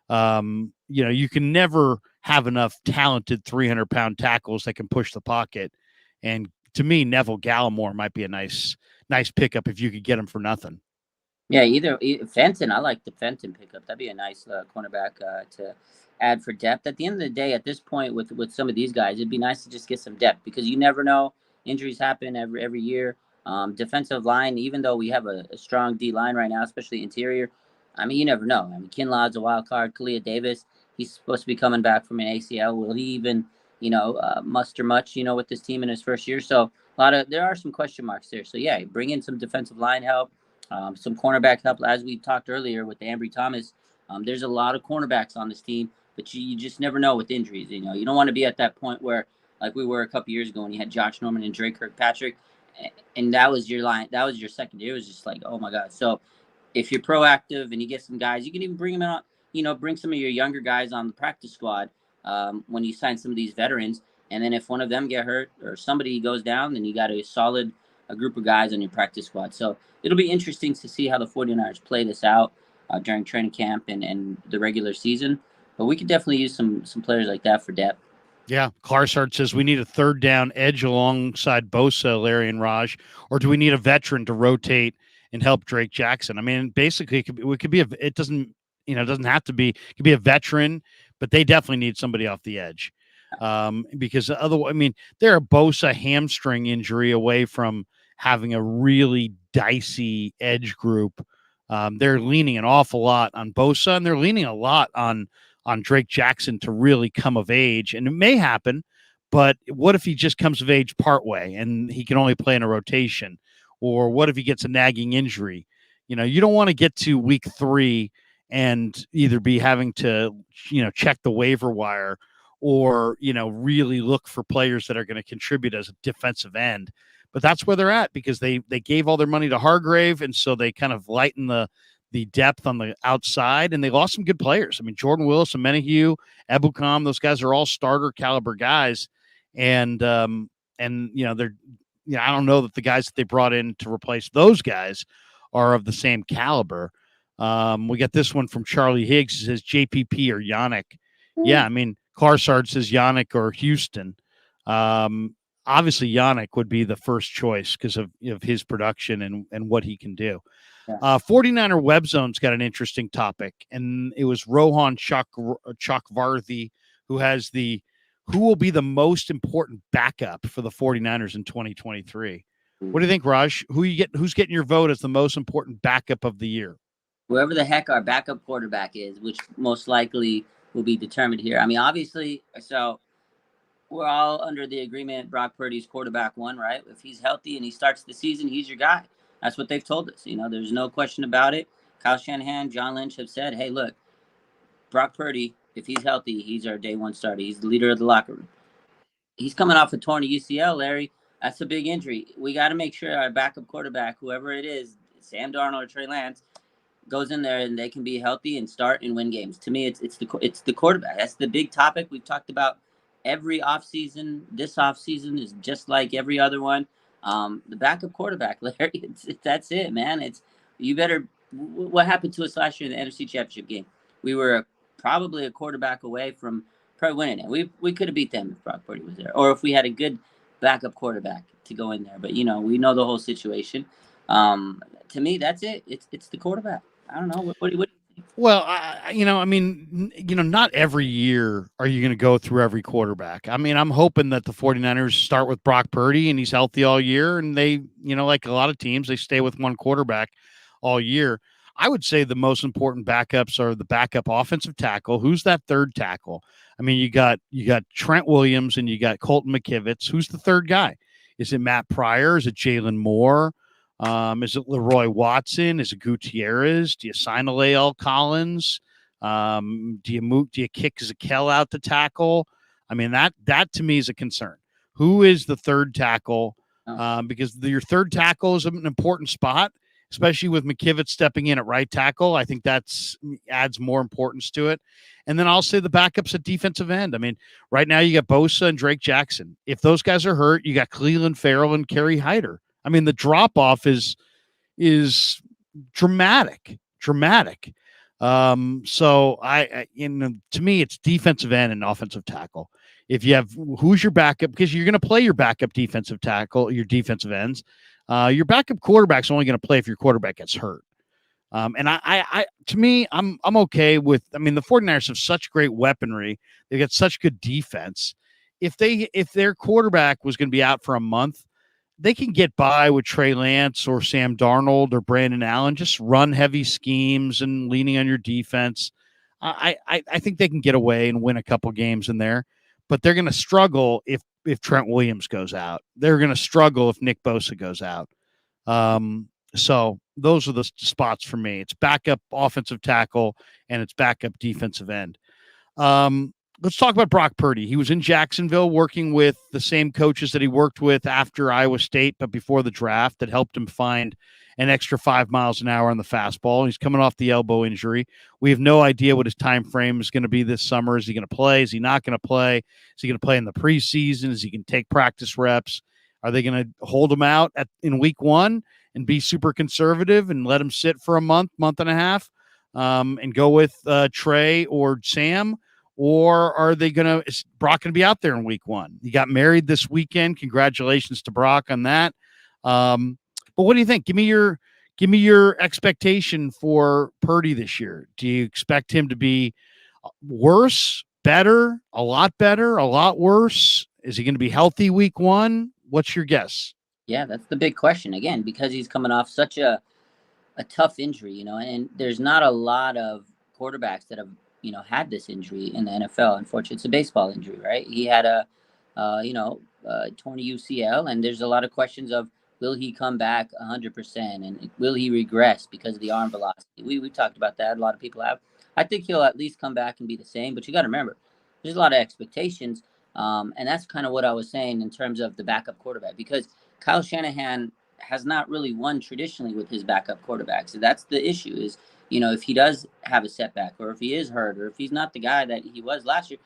Speaker 1: you can never have enough talented 300-pound tackles that can push the pocket. And to me, Neville Gallimore might be a nice pickup if you could get him for nothing.
Speaker 2: Yeah, either Fenton. I like the Fenton pickup. That'd be a nice cornerback to add for depth. At the end of the day, at this point with some of these guys, it'd be nice to just get some depth because you never know. Injuries happen every year. Defensive line, even though we have a strong D line right now, especially interior, I mean, you never know. I mean, Kinlaud's a wild card. Kalia Davis, he's supposed to be coming back from an ACL. Will he even, muster much, with this team in his first year? So there are some question marks there. So yeah, bring in some defensive line help, some cornerback help. As we talked earlier with Ambry Thomas, there's a lot of cornerbacks on this team, but you just never know with injuries. You don't want to be at that point where, like we were a couple years ago when you had Josh Norman and Drake Kirkpatrick, and that was your line. That was your second year. It was just like, oh my God. So if you're proactive and you get some guys, you can even bring them out, bring some of your younger guys on the practice squad when you sign some of these veterans. And then if one of them get hurt or somebody goes down, then you got a group of guys on your practice squad. So it'll be interesting to see how the 49ers play this out during training camp and the regular season. But we could definitely use some players like that for depth.
Speaker 1: Yeah, Clarsart says we need a 3rd down edge alongside Bosa, Larry, and Raj, or do we need a veteran to rotate and help Drake Jackson? I mean, basically, it could be it doesn't have to be. It could be a veteran, but they definitely need somebody off the edge because otherwise, I mean, they're a Bosa hamstring injury away from having a really dicey edge group. They're leaning an awful lot on Bosa, and they're leaning a lot on Drake Jackson to really come of age. And it may happen, but what if he just comes of age partway and he can only play in a rotation? Or what if he gets a nagging injury? You don't want to get to week 3 and either be having to, check the waiver wire or, really look for players that are going to contribute as a defensive end. But that's where they're at because they gave all their money to Hargrave, and so they kind of lighten the depth on the outside, and they lost some good players. I mean, Jordan Willis, Menahue, Ebukam, those guys are all starter caliber guys, and they're, I don't know that the guys that they brought in to replace those guys are of the same caliber. We got this one from Charlie Higgs. It says JPP or Yannick. Yeah, I mean, Carsard says Yannick or Houston. Obviously, Yannick would be the first choice because of his production and what he can do.
Speaker 2: Yeah.
Speaker 1: 49er Web Zone's got an interesting topic, and it was Rohan Chakvarthi who has who will be the most important backup for the 49ers in 2023. What do you think, Raj? Who's getting your vote as the most important backup of the year?
Speaker 2: Whoever the heck our backup quarterback is, which most likely will be determined here. I mean, obviously, so we're all under the agreement Brock Purdy's quarterback 1, right? If he's healthy and he starts the season, he's your guy. That's what they've told us. There's no question about it. Kyle Shanahan, John Lynch have said, hey, look, Brock Purdy, if he's healthy, he's our day 1 starter. He's the leader of the locker room. He's coming off a torn UCL, Larry. That's a big injury. We got to make sure our backup quarterback, whoever it is, Sam Darnold or Trey Lance, goes in there and they can be healthy and start and win games. To me, it's the quarterback. That's the big topic we've talked about every offseason. This offseason is just like every other one. The backup quarterback, Larry. That's it, man. You better. What happened to us last year in the NFC Championship game? We were probably a quarterback away from probably winning it. We could have beat them if Brock Purdy was there, or if we had a good backup quarterback to go in there. But we know the whole situation. To me, that's it. It's the quarterback. I don't know. What do you think?
Speaker 1: Well, not every year are you going to go through every quarterback. I mean, I'm hoping that the 49ers start with Brock Purdy and he's healthy all year. And they, like a lot of teams, they stay with one quarterback all year. I would say the most important backups are the backup offensive tackle. Who's that third tackle? I mean, you got Trent Williams and you got Colton McKivitz. Who's the third guy? Is it Matt Pryor? Is it Jalen Moore? Is it Leroy Watson? Is it Gutierrez? Do you sign a Lael Collins? Do you kick Zakel out to tackle? I mean, that to me is a concern. Who is the third tackle? Because your third tackle is an important spot, especially with McKivitz stepping in at right tackle. I think adds more importance to it. And then I'll say the backups at defensive end. I mean, right now you got Bosa and Drake Jackson. If those guys are hurt, you got Cleveland Farrell and Kerry Hyder. I mean, the drop off is dramatic. So to me, it's defensive end and offensive tackle. If you have who's your backup, because you're going to play your backup defensive tackle, your defensive ends. Your backup quarterback's only going to play if your quarterback gets hurt. And to me, I'm okay with. I mean, the 49ers have such great weaponry. They got such good defense. If their quarterback was going to be out for a month, they can get by with Trey Lance or Sam Darnold or Brandon Allen. Just run heavy schemes and leaning on your defense. I think they can get away and win a couple games in there, but they're going to struggle if Trent Williams goes out. They're going to struggle if Nick Bosa goes out. So those are the spots for me. It's backup offensive tackle and it's backup defensive end. Let's talk about Brock Purdy. He was in Jacksonville working with the same coaches that he worked with after Iowa State, but before the draft, that helped him find an extra 5 miles an hour on the fastball. He's coming off the elbow injury. We have no idea what his time frame is going to be this summer. Is he going to play? Is he not going to play? Is he going to play in the preseason? Is he going to take practice reps? Are they going to hold him out in week 1 and be super conservative and let him sit for a month and a half and go with Trey or Sam? Or are they is Brock going to be out there in week 1? He got married this weekend. Congratulations to Brock on that. But what do you think? Give me your expectation for Purdy this year. Do you expect him to be worse, better, a lot worse? Is he going to be healthy week 1? What's your guess?
Speaker 2: Yeah, that's the big question again, because he's coming off such a tough injury, and there's not a lot of quarterbacks that have, had this injury in the NFL. Unfortunately, it's a baseball injury, right? He had torn UCL, and there's a lot of questions of will he come back 100%, and will he regress because of the arm velocity? We talked about that. A lot of people have. I think he'll at least come back and be the same, but you got to remember, there's a lot of expectations, and that's kind of what I was saying in terms of the backup quarterback, because Kyle Shanahan has not really won traditionally with his backup quarterback. So that's the issue is, if he does have a setback, or if he is hurt, or if he's not the guy that he was last year,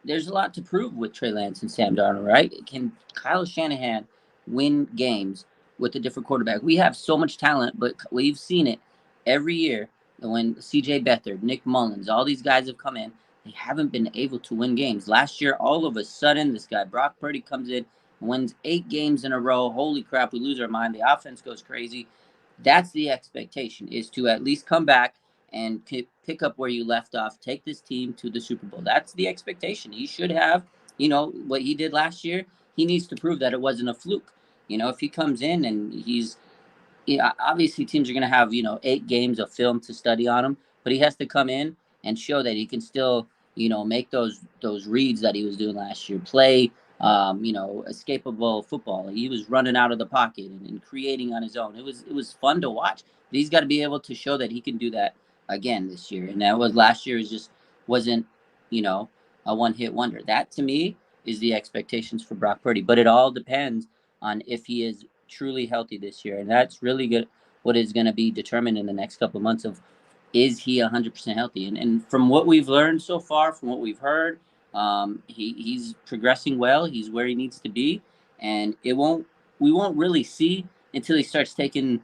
Speaker 2: there's a lot to prove with Trey Lance and Sam Darnold, right? Can Kyle Shanahan win games with a different quarterback? We have so much talent, but we've seen it every year when CJ Beathard, Nick Mullins, all these guys have come in. They haven't been able to win games. Last year, all of a sudden, this guy, Brock Purdy, comes in, wins 8 games in a row. Holy crap, we lose our mind. The offense goes crazy. That's the expectation, is to at least come back and pick up where you left off, take this team to the Super Bowl. That's the expectation. He should have, what he did last year. He needs to prove that it wasn't a fluke. If he comes in and he's, obviously teams are going to have, 8 games of film to study on him, but he has to come in and show that he can still, make those reads that he was doing last year, play, escapable football. He was running out of the pocket and creating on his own. It was fun to watch. But he's got to be able to show that he can do that again this year. And that was last year. Is just wasn't, a one-hit wonder. That to me is the expectations for Brock Purdy. But it all depends on if he is truly healthy this year, and that's really good. What is going to be determined in the next couple of months of, is he 100% healthy? And from what we've learned so far, from what we've heard, he's progressing well. He's where he needs to be, and we won't really see until he starts taking,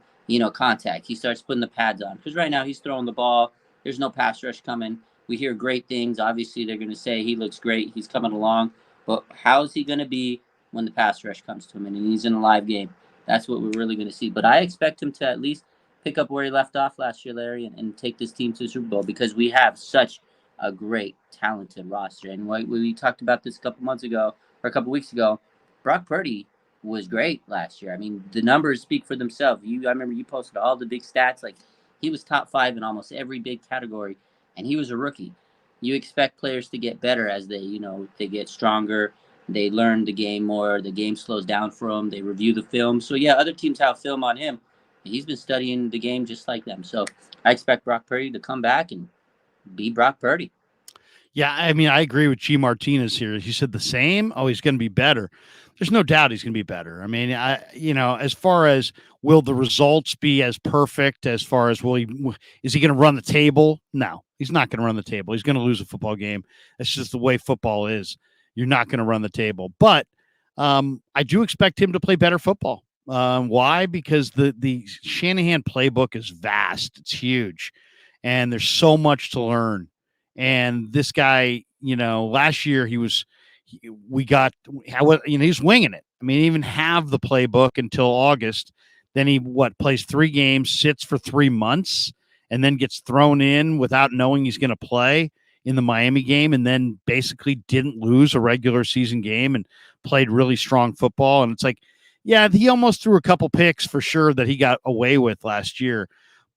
Speaker 2: contact. He starts putting the pads on, because right now he's throwing the ball. There's no pass rush coming. We hear great things. Obviously, they're going to say he looks great. He's coming along, but how is he going to be when the pass rush comes to him and he's in a live game? That's what we're really going to see. But I expect him to at least pick up where he left off last year, Larry, and take this team to the Super Bowl, because we have such a great, talented roster. And we talked about this a couple months ago, or a couple weeks ago. Brock Purdy was great last year. I mean, the numbers speak for themselves. I remember you posted all the big stats. Like, he was top 5 in almost every big category, and he was a rookie. You expect players to get better as they, they get stronger. They learn the game more. The game slows down for them. They review the film. So, yeah, other teams have film on him. He's been studying the game just like them. So I expect Brock Purdy to come back and be Brock Purdy.
Speaker 1: Yeah, I mean, I agree with G. Martinez here. He said the same. Oh, he's going to be better. There's no doubt he's going to be better. I mean, as far as will the results be as perfect, as far as is he going to run the table? No, he's not going to run the table. He's going to lose a football game. That's just the way football is. You're not going to run the table. But I do expect him to play better football. Why? Because the Shanahan playbook is vast. It's huge. And there's so much to learn. And this guy, last year he was winging it. I mean, he didn't even have the playbook until August. Then he plays 3 games, sits for 3 months, and then gets thrown in without knowing he's going to play in the Miami game, and then basically didn't lose a regular season game and played really strong football. And it's like, yeah, he almost threw a couple picks for sure that he got away with last year.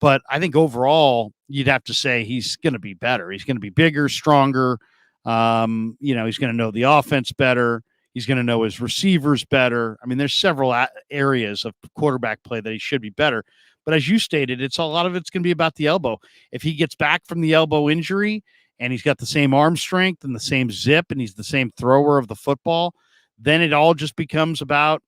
Speaker 1: But I think overall, you'd have to say he's going to be better. He's going to be bigger, stronger. He's going to know the offense better. He's going to know his receivers better. I mean, there's several areas of quarterback play that he should be better. But as you stated, a lot of it's going to be about the elbow. If he gets back from the elbow injury and he's got the same arm strength and the same zip and he's the same thrower of the football, then it all just becomes about,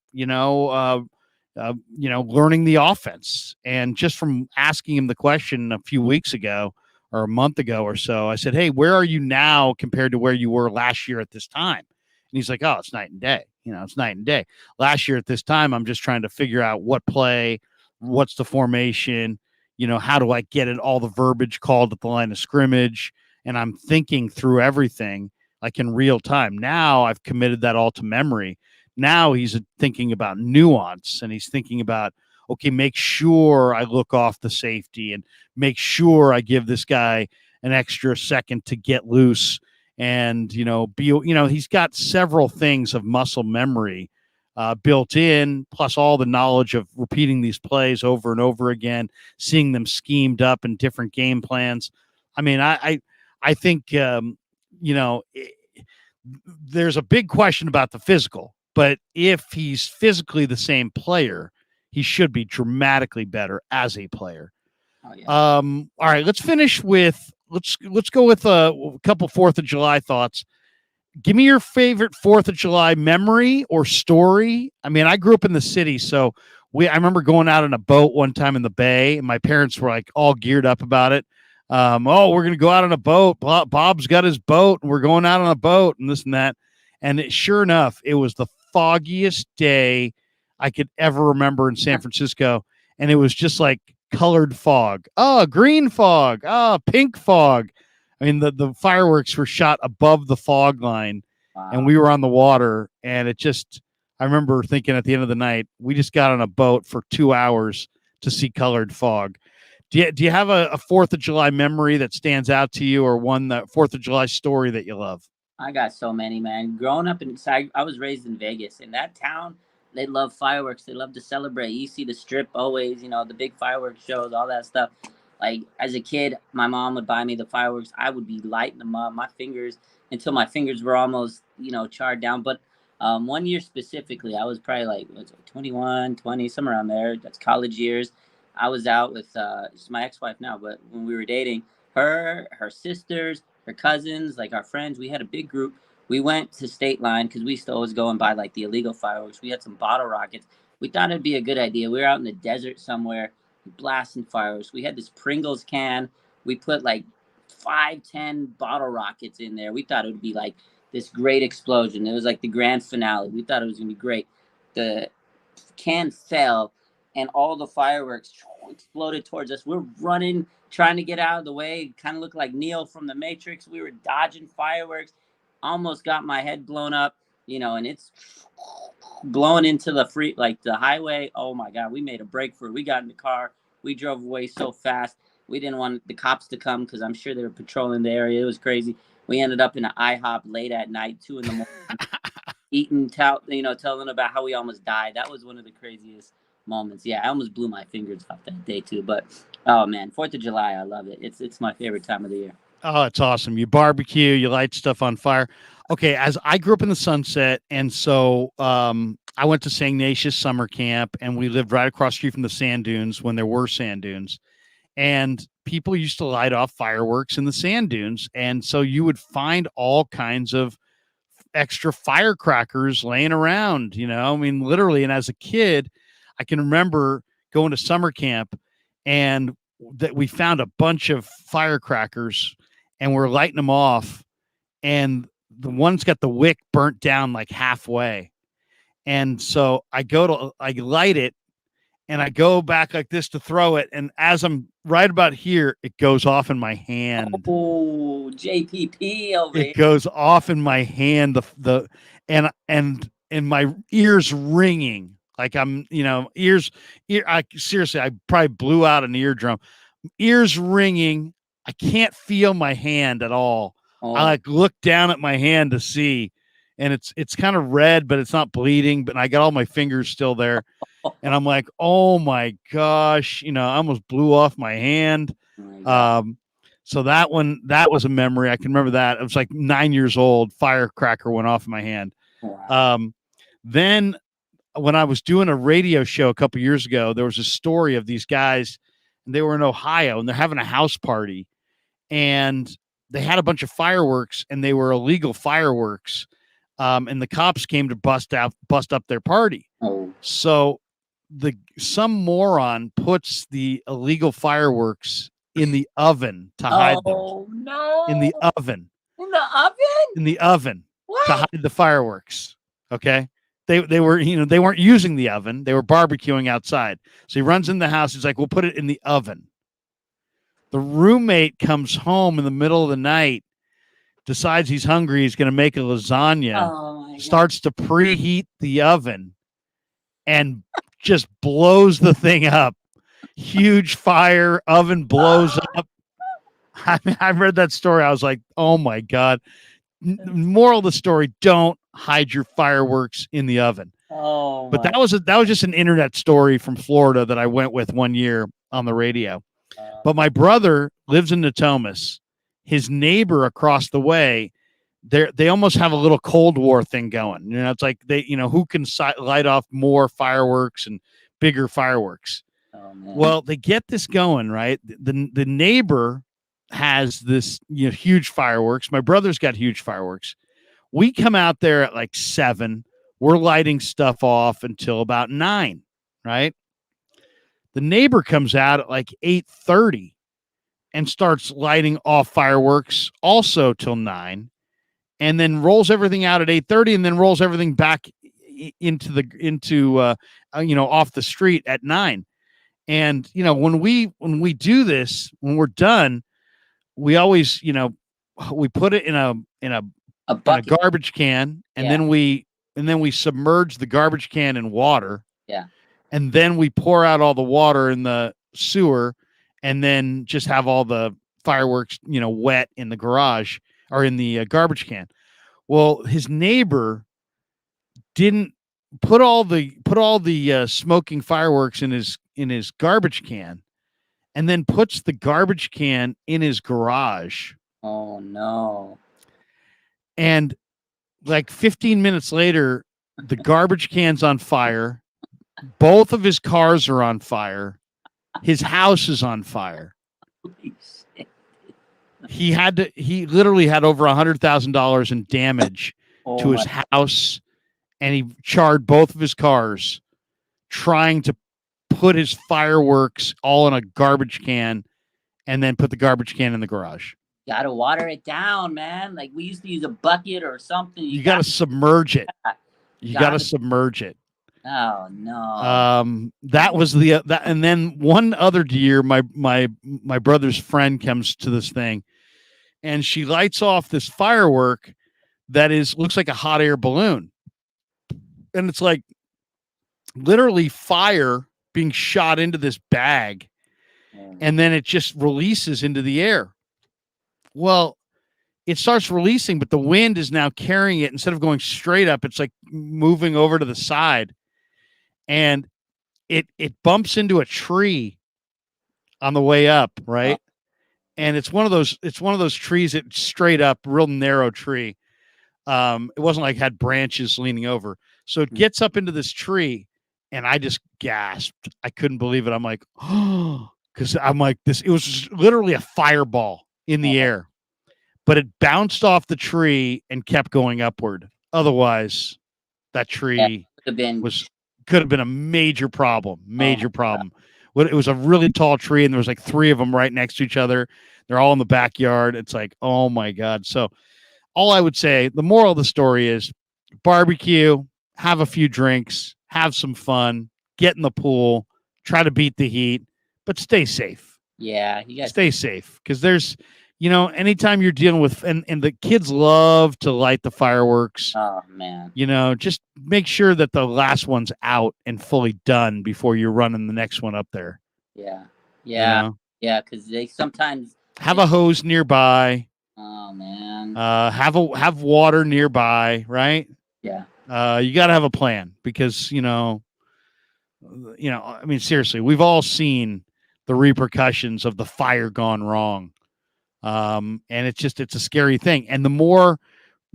Speaker 1: learning the offense. And just from asking him the question a few weeks ago or a month ago or so, I said, hey, where are you now compared to where you were last year at this time? And he's like, oh, it's night and day. It's night and day. Last year at this time, I'm just trying to figure out what play, what's the formation, how do I get it, all the verbiage called at the line of scrimmage. And I'm thinking through everything like in real time. Now I've committed that all to memory. Now he's thinking about nuance, and he's thinking about, okay, make sure I look off the safety and make sure I give this guy an extra second to get loose. And, he's got several things of muscle memory built in, plus all the knowledge of repeating these plays over and over again, seeing them schemed up in different game plans. I mean, I think there's a big question about the physical, but if he's physically the same player, he should be dramatically better as a player.
Speaker 2: Oh, yeah.
Speaker 1: All right, let's finish with let's go with a couple 4th of July thoughts. Give me your favorite 4th of July memory or story. I mean, I grew up in the city, so I remember going out on a boat one time in the bay, and my parents were like all geared up about it. Oh, we're going to go out on a boat. Bob's got his boat, and we're going out on a boat, and this and that. And sure enough, it was the foggiest day I could ever remember in San Francisco, and it was just like colored fog. Oh, green fog. Oh, pink fog. I mean, the fireworks were shot above the fog line, and we were on the water, and I remember thinking at the end of the night, we just got on a boat for 2 hours to see colored fog. Do you have a 4th of July memory that stands out to you, or one that 4th of July story that you love?
Speaker 2: I got so many, man. Growing up I was raised in Vegas. In that town, they love fireworks. They love to celebrate. You see the strip always, the big fireworks shows, all that stuff. Like, as a kid, my mom would buy me the fireworks. I would be lighting them up, my fingers, until my fingers were almost, charred down. But one year specifically, I was probably like 21, 20, somewhere around there. That's college years. I was out with she's my ex-wife now, but when we were dating, her sisters, her cousins, like our friends, we had a big group. We went to State Line because we used to always go and buy like the illegal fireworks. We had some bottle rockets. We thought it'd be a good idea. We were out in the desert somewhere, blasting fireworks. We had this Pringles can. We put like 5-10 bottle rockets in there. We thought it would be like this great explosion. It was like the grand finale. We thought it was gonna be great. The can fell, and all the fireworks exploded towards us. We're running, trying to get out of the way. Kind of looked like Neo from the Matrix. We were dodging fireworks. Almost got my head blown up, and it's blowing into the highway. Oh my God, we made a break for it. We got in the car. We drove away so fast. We didn't want the cops to come because I'm sure they were patrolling the area. It was crazy. We ended up in an IHOP late at night, 2 a.m, eating, telling about how we almost died. That was one of the craziest moments. Yeah, I almost blew my fingers off that day too. But oh man, 4th of July, I love it. It's my favorite time of the year.
Speaker 1: Oh, it's awesome. You barbecue, you light stuff on fire. Okay, as I grew up in the Sunset, and so I went to St. Ignatius summer camp, and we lived right across the street from the sand dunes when there were sand dunes. And people used to light off fireworks in the sand dunes. And so you would find all kinds of extra firecrackers laying around, I mean, literally. And as a kid, I can remember going to summer camp, and that we found a bunch of firecrackers, and we're lighting them off, and the one's got the wick burnt down like halfway. And so I light it, and I go back like this to throw it. And as I'm right about here, it goes off in my hand.
Speaker 2: Oh, JPP over here.
Speaker 1: It goes off in my hand. And my ears ringing. Like I'm, seriously, I probably blew out an eardrum. Ears ringing. I can't feel my hand at all.
Speaker 2: Oh.
Speaker 1: I look down at my hand to see, and it's kind of red, but it's not bleeding. But I got all my fingers still there, and I'm like, oh my gosh, I almost blew off my hand. So that was a memory. I can remember that. It was like 9 years old. Firecracker went off in my hand.
Speaker 2: Wow.
Speaker 1: Then when I was doing a radio show a couple years ago, there was a story of these guys, and they were in Ohio, and they're having a house party, and they had a bunch of fireworks, and they were illegal fireworks. And the cops came to bust up their party.
Speaker 2: Oh.
Speaker 1: So some moron puts the illegal fireworks in the oven to hide them.
Speaker 2: Oh no!
Speaker 1: In the oven.
Speaker 2: In the oven?
Speaker 1: In the oven.
Speaker 2: What?
Speaker 1: To hide the fireworks. Okay. They were, they weren't using the oven. They were barbecuing outside. So he runs in the house. He's like, we'll put it in the oven. The roommate comes home in the middle of the night, decides he's hungry. He's going to make a lasagna, starts to preheat the oven, and just blows the thing up. Huge fire, oven blows up. I read that story. I was like, oh my God. Moral of the story, don't hide your fireworks in the oven.
Speaker 2: Oh
Speaker 1: But
Speaker 2: my.
Speaker 1: that was just an internet story from Florida that I went with one year on the radio. But my brother lives in Natomas. His neighbor across the way, they almost have a little Cold War thing going. You know, it's like who can light off more fireworks and bigger fireworks.
Speaker 2: Oh man.
Speaker 1: Well, they get this going, right? The neighbor has this huge fireworks. My brother's got huge fireworks. We come out there at like 7. We're lighting stuff off until about 9, right? The neighbor comes out at like 8:30 and starts lighting off fireworks also till 9, and then rolls everything out at 8:30, and then rolls everything back into off the street at 9. And when we do this, when we're done, we always we put it in a garbage can, and then we submerge the garbage can in water.
Speaker 2: Yeah.
Speaker 1: And then we pour out all the water in the sewer, and then just have all the fireworks, wet in the garage or in the garbage can. Well, his neighbor didn't put all the smoking fireworks in his garbage can, and then puts the garbage can in his garage.
Speaker 2: Oh no.
Speaker 1: And like 15 minutes later, the garbage can's on fire. Both of his cars are on fire. His house is on fire. He literally had over $100,000 in damage to his house, and he charred both of his cars trying to put his fireworks all in a garbage can and then put the garbage can in the garage.
Speaker 2: Gotta water it down, man. Like we used to use a bucket or something.
Speaker 1: You gotta submerge it. You gotta submerge it.
Speaker 2: Oh no.
Speaker 1: That was that, and then one other year, my brother's friend comes to this thing, and she lights off this firework that looks like a hot air balloon, and it's like literally fire being shot into this bag, and then it just releases into the air. Well, it starts releasing, but the wind is now carrying it. Instead of going straight up, it's like moving over to the side, and it bumps into a tree on the way up, right? And it's one of those trees that straight up, real narrow tree. It wasn't like had branches leaning over. So it gets up into this tree, and I just gasped. I couldn't believe it. I'm like, oh, because I'm like this. It was just literally a fireball in the air, but it bounced off the tree and kept going upward. Otherwise, that tree could have been a major problem. It was a really tall tree, and there was like 3 of them right next to each other. They're all in the backyard. It's like, oh my God. So all I would say, the moral of the story is barbecue, have a few drinks, have some fun, get in the pool, try to beat the heat, but stay safe.
Speaker 2: Yeah. You guys
Speaker 1: stay safe, because there's, anytime you're dealing with, and the kids love to light the fireworks.
Speaker 2: Oh man.
Speaker 1: Just make sure that the last one's out and fully done before you're running the next one up there.
Speaker 2: Yeah. Yeah. Yeah. Because they sometimes
Speaker 1: have a hose nearby.
Speaker 2: Oh man.
Speaker 1: Have water nearby, right?
Speaker 2: Yeah.
Speaker 1: You got to have a plan, because I mean, seriously, we've all seen the repercussions of the fire gone wrong. And it's a scary thing. And the more,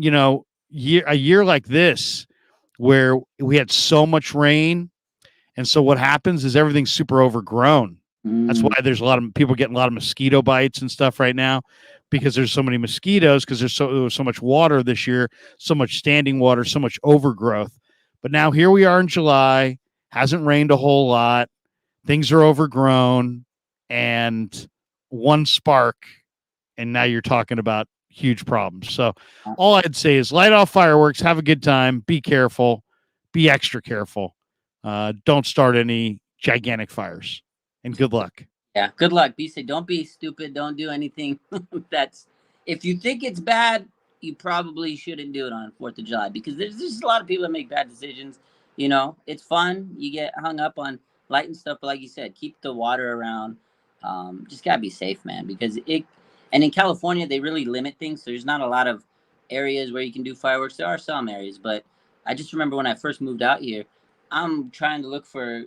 Speaker 1: a year like this, where we had so much rain, and so what happens is everything's super overgrown. That's why there's a lot of people getting a lot of mosquito bites and stuff right now, because there's so many mosquitoes, because there was so much water this year, so much standing water, so much overgrowth. But now here we are in July, hasn't rained a whole lot, things are overgrown, and one spark, and now you're talking about huge problems. So all I'd say is light off fireworks, have a good time, be careful, be extra careful. Don't start any gigantic fires, and good luck.
Speaker 2: Yeah, good luck. Be safe. Don't be stupid. Don't do anything if you think it's bad, you probably shouldn't do it on 4th of July, because there's just a lot of people that make bad decisions. It's fun. You get hung up on lighting stuff, but like you said, keep the water around. Just gotta be safe, man, because and in California, they really limit things. So there's not a lot of areas where you can do fireworks. There are some areas, but I just remember when I first moved out here, I'm trying to look for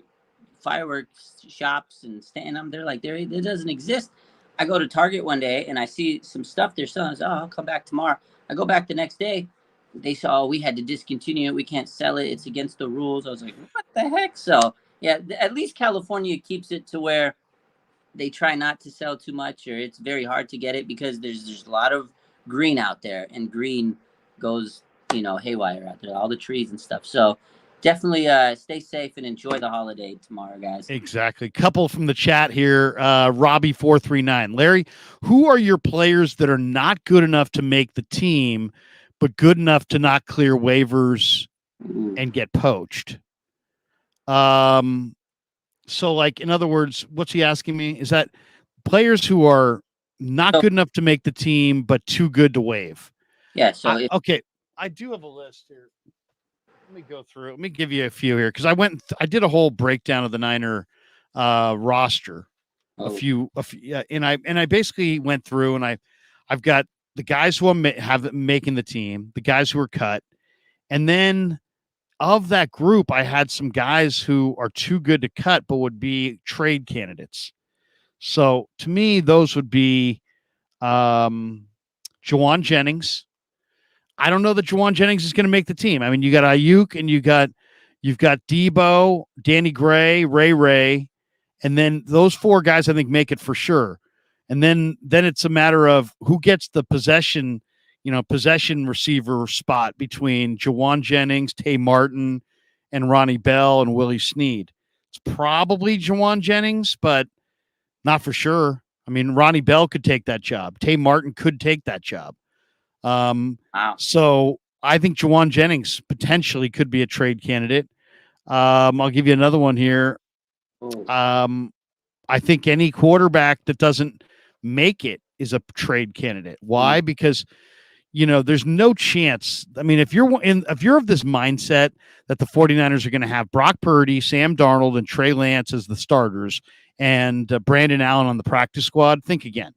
Speaker 2: fireworks shops and stand. They're like, there it doesn't exist. I go to Target one day and I see some stuff they're selling. I say, oh, I'll come back tomorrow. I go back the next day. They saw, oh, we had to discontinue it. We can't sell it. It's against the rules. I was like, what the heck? So yeah, at least California keeps it to where they try not to sell too much, or it's very hard to get it because there's a lot of green out there, and green goes, haywire out there, all the trees and stuff. So definitely stay safe and enjoy the holiday tomorrow, guys.
Speaker 1: Exactly. Couple from the chat here. Robbie439. Larry, who are your players that are not good enough to make the team, but good enough to not clear waivers and get poached? So, like, in other words, what's he asking me? Is that players who are not good enough to make the team, but too good to waive?
Speaker 2: Yeah. So
Speaker 1: okay, I do have a list here. Let me go through. Let me give you a few here because I did a whole breakdown of the Niner roster. A few, and I basically went through and I've got the guys who have making the team, the guys who are cut, and then of that group, I had some guys who are too good to cut, but would be trade candidates. So to me, those would be Jawan Jennings. I don't know that Jawan Jennings is going to make the team. I mean, you got Ayuk and you've got Debo, Danny Gray, Ray, and then those four guys I think make it for sure. And then it's a matter of who gets the possession receiver spot between Jawan Jennings, Tay Martin, and Ronnie Bell and Willie Snead. It's probably Jawan Jennings, but not for sure. I mean, Ronnie Bell could take that job. Tay Martin could take that job.
Speaker 2: Wow.
Speaker 1: So I think Jawan Jennings potentially could be a trade candidate. I'll give you another one here. I think any quarterback that doesn't make it is a trade candidate. Why? Because there's no chance. I mean, if you're of this mindset that the 49ers are going to have Brock Purdy, Sam Darnold, and Trey Lance as the starters and Brandon Allen on the practice squad, think again.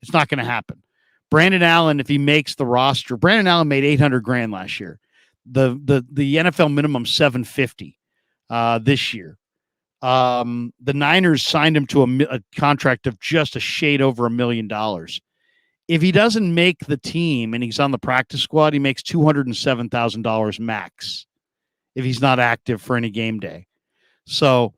Speaker 1: It's not going to happen. Brandon Allen, if he makes the roster, Brandon Allen made $800,000 last year. The NFL minimum $750 this year. The Niners signed him to a contract of just a shade over $1 million. If he doesn't make the team and he's on the practice squad, he makes $207,000 max if he's not active for any game day. So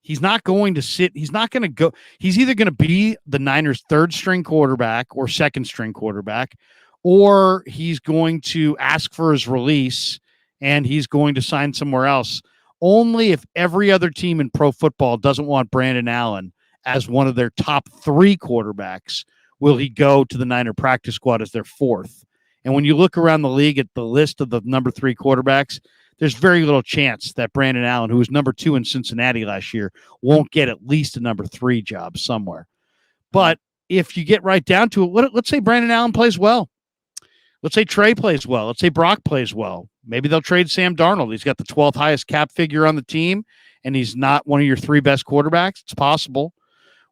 Speaker 1: he's not going to sit. He's not going to go. He's either going to be the Niners' third string quarterback or second string quarterback, or he's going to ask for his release and he's going to sign somewhere else. Only if every other team in pro football doesn't want Brandon Allen as one of their top three quarterbacks will he go to the Niner practice squad as their fourth. And when you look around the league at the list of the number three quarterbacks, there's very little chance that Brandon Allen, who was number 2 in Cincinnati last year, won't get at least a number 3 job somewhere. But if you get right down to it, let's say Brandon Allen plays well. Let's say Trey plays well. Let's say Brock plays well. Maybe they'll trade Sam Darnold. He's got the 12th highest cap figure on the team, and he's not one of your 3 best quarterbacks. It's possible.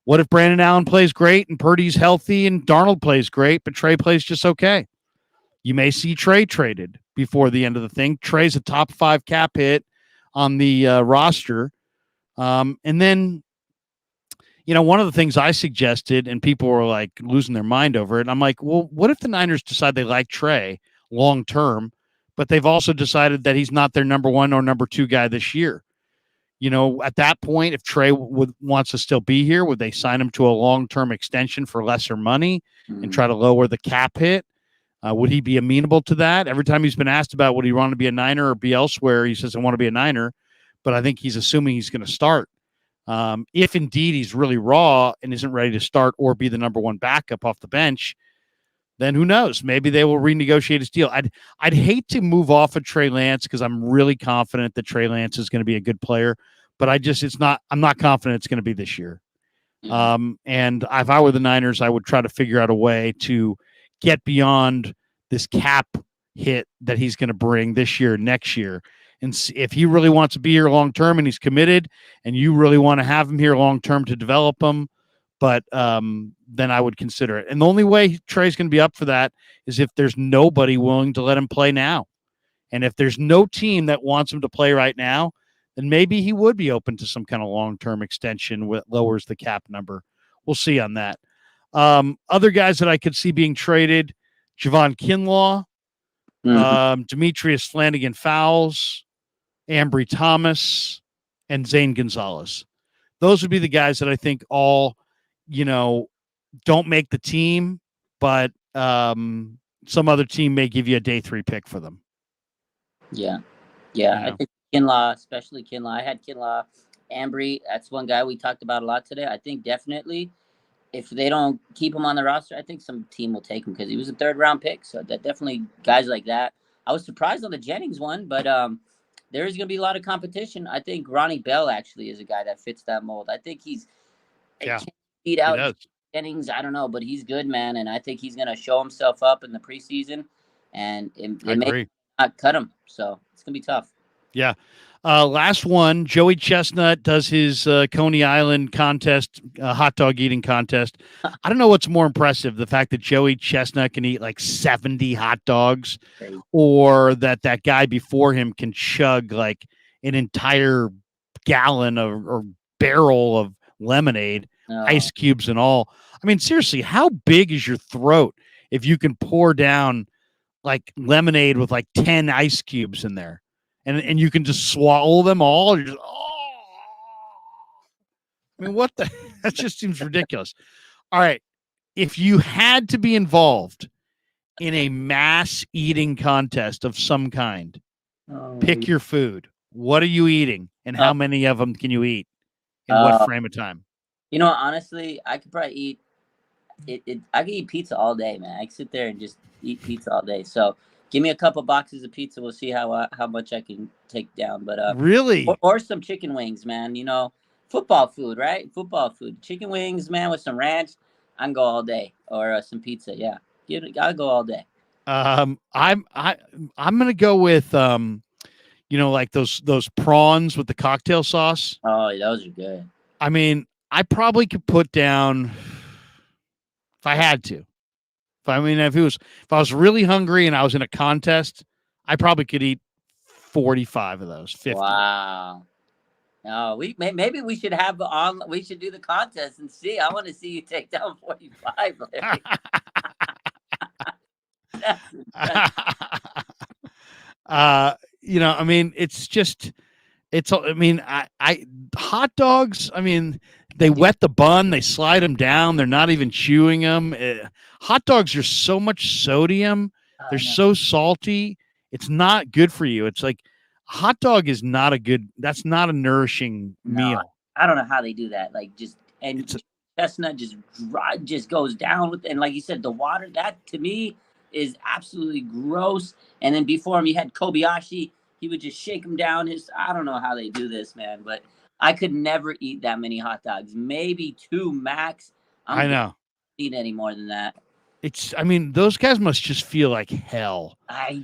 Speaker 1: What if Brandon Allen plays great and Purdy's healthy and Darnold plays great, but Trey plays just okay? You may see Trey traded before the end of the thing. Trey's a top 5 cap hit on the roster. And then, one of the things I suggested, and people were like losing their mind over it. I'm like, well, what if the Niners decide they like Trey long term, but they've also decided that he's not their number 1 or number 2 guy this year? At that point, if Trey wants to still be here, would they sign him to a long-term extension for lesser money and try to lower the cap hit? Would he be amenable to that? Every time he's been asked about would he want to be a Niner or be elsewhere, he says, I want to be a Niner, but I think he's assuming he's going to start. If indeed he's really raw and isn't ready to start or be the number 1 backup off the bench, then who knows? Maybe they will renegotiate his deal. I'd hate to move off of Trey Lance because I'm really confident that Trey Lance is going to be a good player, but I'm not confident it's going to be this year. And if I were the Niners, I would try to figure out a way to get beyond this cap hit that he's going to bring this year, next year. And see if he really wants to be here long-term and he's committed and you really want to have him here long-term to develop him, but then I would consider it. And the only way Trey's going to be up for that is if there's nobody willing to let him play now. And if there's no team that wants him to play right now, then maybe he would be open to some kind of long-term extension that lowers the cap number. We'll see on that. Other guys that I could see being traded, Javon Kinlaw, Demetrius Flanagan Fowles, Ambry Thomas, and Zane Gonzalez. Those would be the guys that I think all, don't make the team, but some other team may give you a day 3 pick for them.
Speaker 2: Yeah. I think Kinlaw, especially Kinlaw. I had Kinlaw. Ambry, that's one guy we talked about a lot today. I think definitely if they don't keep him on the roster, I think some team will take him because he was a 3rd-round pick. So that definitely guys like that. I was surprised on the Jennings one, but there is going to be a lot of competition. I think Ronnie Bell actually is a guy that fits that mold. I think he's beat out Jennings. I don't know, but he's good, man, and I think he's going to show himself up in the preseason, and it may not cut him. So it's going to be tough.
Speaker 1: Yeah. Last one, Joey Chestnut does his Coney Island contest, hot dog eating contest. I don't know what's more impressive, the fact that Joey Chestnut can eat like 70 hot dogs, or that guy before him can chug like an entire gallon or barrel of lemonade, ice cubes and all. I mean, seriously, how big is your throat if you can pour down like lemonade with like 10 ice cubes in there? And you can just swallow them all. You're just, I mean, what the? That just seems ridiculous. All right. If you had to be involved in a mass eating contest of some kind, pick your food. What are you eating? And how many of them can you eat? In what frame of time?
Speaker 2: Honestly, I could probably eat I could eat pizza all day, man. I could sit there and just eat pizza all day. So give me a couple boxes of pizza. We'll see how much I can take down. But
Speaker 1: really,
Speaker 2: or some chicken wings, man. Football food, right? Football food, chicken wings, man, with some ranch. I can go all day, or some pizza. Yeah, I'll go all day.
Speaker 1: I'm gonna go with like those prawns with the cocktail sauce.
Speaker 2: Oh, those are good.
Speaker 1: I mean, I probably could put down if I had to. If I was really hungry and I was in a contest, I probably could eat 45 of those. 50.
Speaker 2: Wow. No, maybe we should have we should do the contest and see. I want to see you take down 45, Larry.
Speaker 1: Hot dogs, they wet the bun, they slide them down, they're not even chewing them. Hot dogs are so much sodium, they're so salty, it's not good for you. It's like a hot dog is that's not a nourishing meal.
Speaker 2: I don't know how they do that. Chestnut just goes down with, and like you said, the water, that to me is absolutely gross. And then before him, you had Kobayashi. He would just shake them down. I don't know how they do this, man, but I could never eat that many hot dogs. Maybe 2 max.
Speaker 1: I know.
Speaker 2: Eat any more than that.
Speaker 1: Those guys must just feel like hell.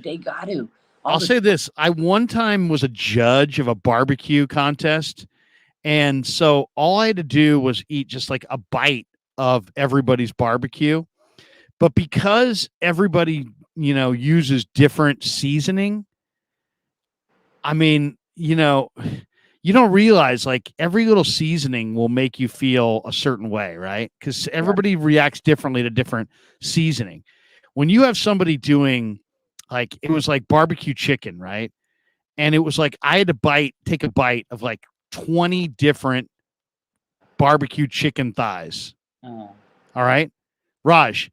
Speaker 2: They got to.
Speaker 1: I'll say this. I one time was a judge of a barbecue contest. And so all I had to do was eat just like a bite of everybody's barbecue. But because everybody, uses different seasoning, you don't realize like every little seasoning will make you feel a certain way, right? Because everybody reacts differently to different seasoning. When you have somebody doing it was like barbecue chicken, right? And it was like I had to take a bite of like 20 different barbecue chicken thighs.
Speaker 2: Oh.
Speaker 1: All right, Raj,